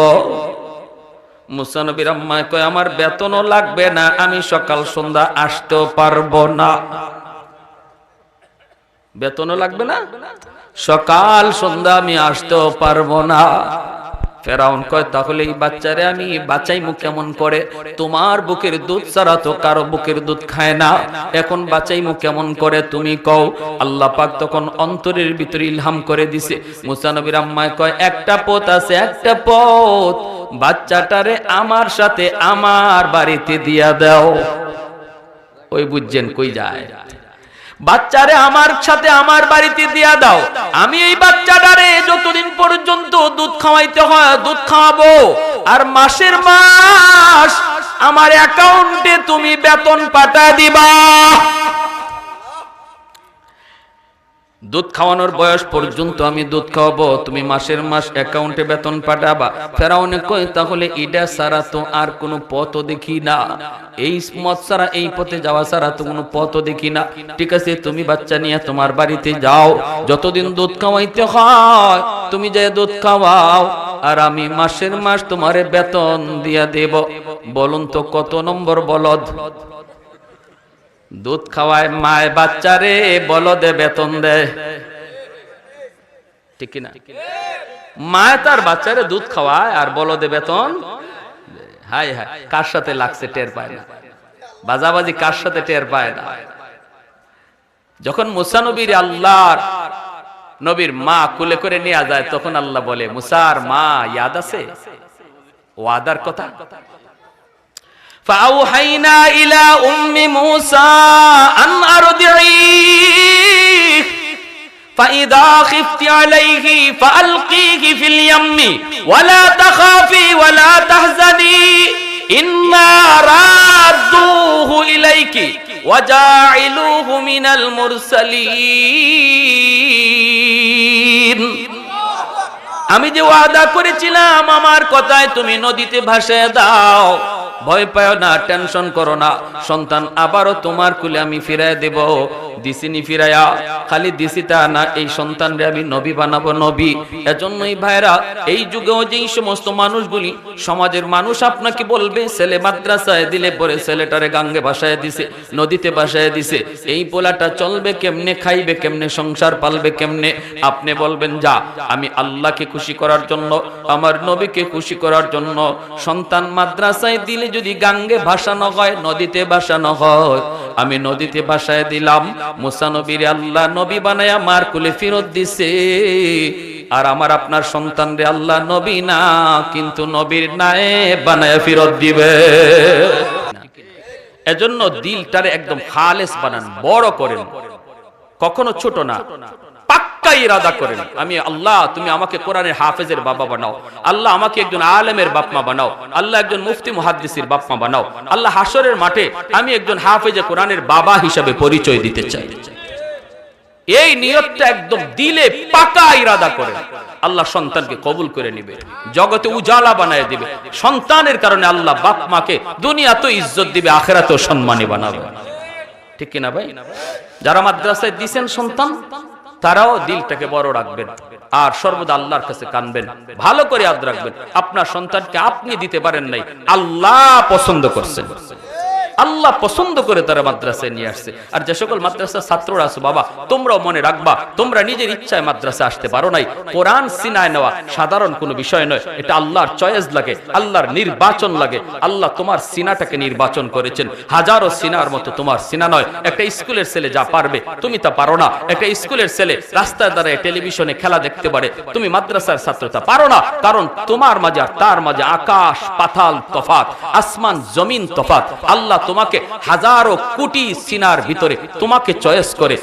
মুসা নবীর আম্মা কয়, আমার বেতনও লাগবে না, আমি সকাল সন্ধ্যা আসতেও পারবো না। বেতনও লাগবে না, সকাল সন্ধ্যা আমি আসতেও পারবো না। ফেরাউন কয়, তাহলে এই বাচ্চারে আমি বাঁচাইমু কেমন করে? তোমার বুকের দুধ ছাড়া তো কারো বুকের দুধ খায় না, এখন বাঁচাইমু কেমন করে তুমি কও। আল্লাহ পাক তখন অন্তরের ভিতরে ইলহাম করে দিছে। মুসা নবীর আম্মা কয়, একটা পথ আছে, একটা পথ, বাচ্চাটারে আমার সাথে আমার বাড়িতে দিয়া দাও। ওই বুঝছেন কই যায়? বাচ্চারে আমার সাথে আমার বাড়িতে দিয়া দাও, আমি এই বাচ্চাটারে যতদিন পর্যন্ত দুধ খাওয়াইতে হয় দুধ খাওয়াবো, আর মাসের মাস আমার অ্যাকাউন্টে তুমি বেতন পাঠায় দিবা। দুধ খাওয়ানোর বয়স পর্যন্ত আমি দুধ খাওয়াবো, তুমি মাসের মাস অ্যাকাউন্টে বেতন পাঠাবা। ফেরাউনে কই, তাহলে এটা ছাড়া তো আর কোনো পথও দেখি না, এই মত ছাড়া, এই পথে যাওয়া ছাড়া তো কোনো পথও দেখি না। ঠিক আছে, তুমি বাচ্চা নিয়ে তোমার বাড়িতে যাও, যতদিন দুধ খাওয়াইতে হয় তুমি যে দুধ খাওয়াও, আর আমি মাসের মাস তোমারে বেতন দিয়া দেব। বলুন তো কত নম্বর বলদ? দুধ খাওয়ায় মায় বাচ্চারে, বলদে বেতন দেয়, ঠিক না? মায় তার বাচ্চারে দুধ খাওয়ায় আর বলদে বেতন। হাই হাই, কার সাথে লাগছে টের পায় না, বাজাবাজি কার সাথে টের পায় না। যখন মুসা নবীর আল্লাহর নবীর মা কুলে করে নিয়ে যায়, তখন আল্লাহ বলে, মুসার মা ইয়াদ আছে ওয়াদার কথা? فأوحينا إلى أم موسى أن أرضعيه فإذا خفت عليه فألقيه في اليم ولا تخافي ولا تحزني إنا رادوه إليك وجاعلوه من المرسلين। আমি যে ওয়াদা করেছিলাম আমার কথায় তুমি নদীতে ভাসিয়ে দাও, ভয় পাও না, টেনশন করো না, সন্তান আবারও তোমার কুলে আমি ফিরাই দেব। দিসিনি ফিরাইয়া, খালি দিসিটা না, এই সন্তানরে আমি নবী বানাবো, নবী। এজন্যই ভাইরা, এই যুগেও যেই সমস্ত মানুষগুলি, সমাজের মানুষ আপনাকে বলবে ছেলে মাদ্রাসায় দিলে পরে ছেলেটারে গাঙ্গে ভাসায় দিছে, নদীতে ভাসায় দিছে, এই পোলাটা চলবে কেমনে, খাইবে কেমনে, সংসার পালবে কেমনে? আপনি বলবেন, যা, আমি আল্লাহকে খুশি করার জন্য, আমার নবীকে খুশি করার জন্য সন্তান মাদ্রাসায় দিলে যদি গাঙ্গে ভাসানো হয়, নদীতে ভাসানো হয়, আমি নদীতে ভাসায় দিলাম। মুসা নবীর আল্লাহ নবী বানায়া মার কুলে ফেরত দিছে। আর আমার আপনার সন্তানরে আল্লাহ নবী না, কিন্তু নবীর নায়েব বানায়া ফেরত দিবে। এজন্য দিলটারে একদম খালেস বানান, বড় করেন, কখনো ছোট না, পাক্কা ইরাদা করেন। আমি আল্লাহ, তুমি আমাকে কোরআনের হাফেজের বাবা বানাও। আল্লাহ আমাকে একজন আলেমের বাপ মা বানাও। আল্লাহ একজন মুফতি মুহাদ্দিসের বাপ মা বানাও। আল্লাহ হাসরের মাঠে আমি একজন হাফেজে কোরআনের বাবা হিসাবে পরিচয় দিতে চাই। এই নিয়তটা একদম দিলে পাকা ইরাদা করে আল্লাহ সন্তানকে কবুল করে নিবে, জগতে উজালা বানায় দিবে। সন্তানের কারণে আল্লাহ বাপ মাকে দুনিয়াতেও ইজ্জত দিবে, আখিরাতেও সম্মানী বানাবে। ঠিক কিনা ভাই? যারা মাদ্রাসায় দিবেন সন্তান, তারাও দিলটাকে বড় রাখবেন আর সর্বদা আল্লাহর কাছে কানবেন, ভালো করে ইয়াদ রাখবেন আপনার সন্তানকে আপনি দিতে পারেন নাই, আল্লাহ পছন্দ করছেন। আল্লাহ পছন্দ করে তারা মাদ্রাসায় নিয়ে আসছে। আর যে সকল মাদ্রাসার ছাত্ররা আছো বাবা, তোমরাও মনে রাখবা, তোমরা নিজের ইচ্ছায় মাদ্রাসা আসতে পারো নাই। কোরআন সিনায় নেওয়া সাধারণ কোনো বিষয় নয়, এটা আল্লাহর চয়েস লাগে, আল্লাহর নির্বাচন লাগে। আল্লাহ তোমার সিনাটাকে নির্বাচন করেছেন, হাজারো সিনার মতো তোমার সিনা নয়। একটা স্কুলের ছেলে যা পারবে তুমি তা পারো না। একটা স্কুলের ছেলে রাস্তায় দাঁড়ায় টেলিভিশনে খেলা দেখতে পারে, তুমি মাদ্রাসার ছাত্র তা পারো না। কারণ তোমার মাঝে আর তার মাঝে আকাশ পাতাল তফাত, আসমান জমিন তফাত। আল্লাহ তোমাকে হাজারো কোটি সিনার ভিতরে তোমাকে চয়েস করে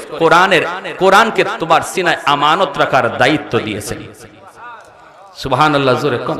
কোরআনকে তোমার সিনায় আমানত রাখার দায়িত্ব দিয়েছেন। সুবহানাল্লাহ, জোরে কোন।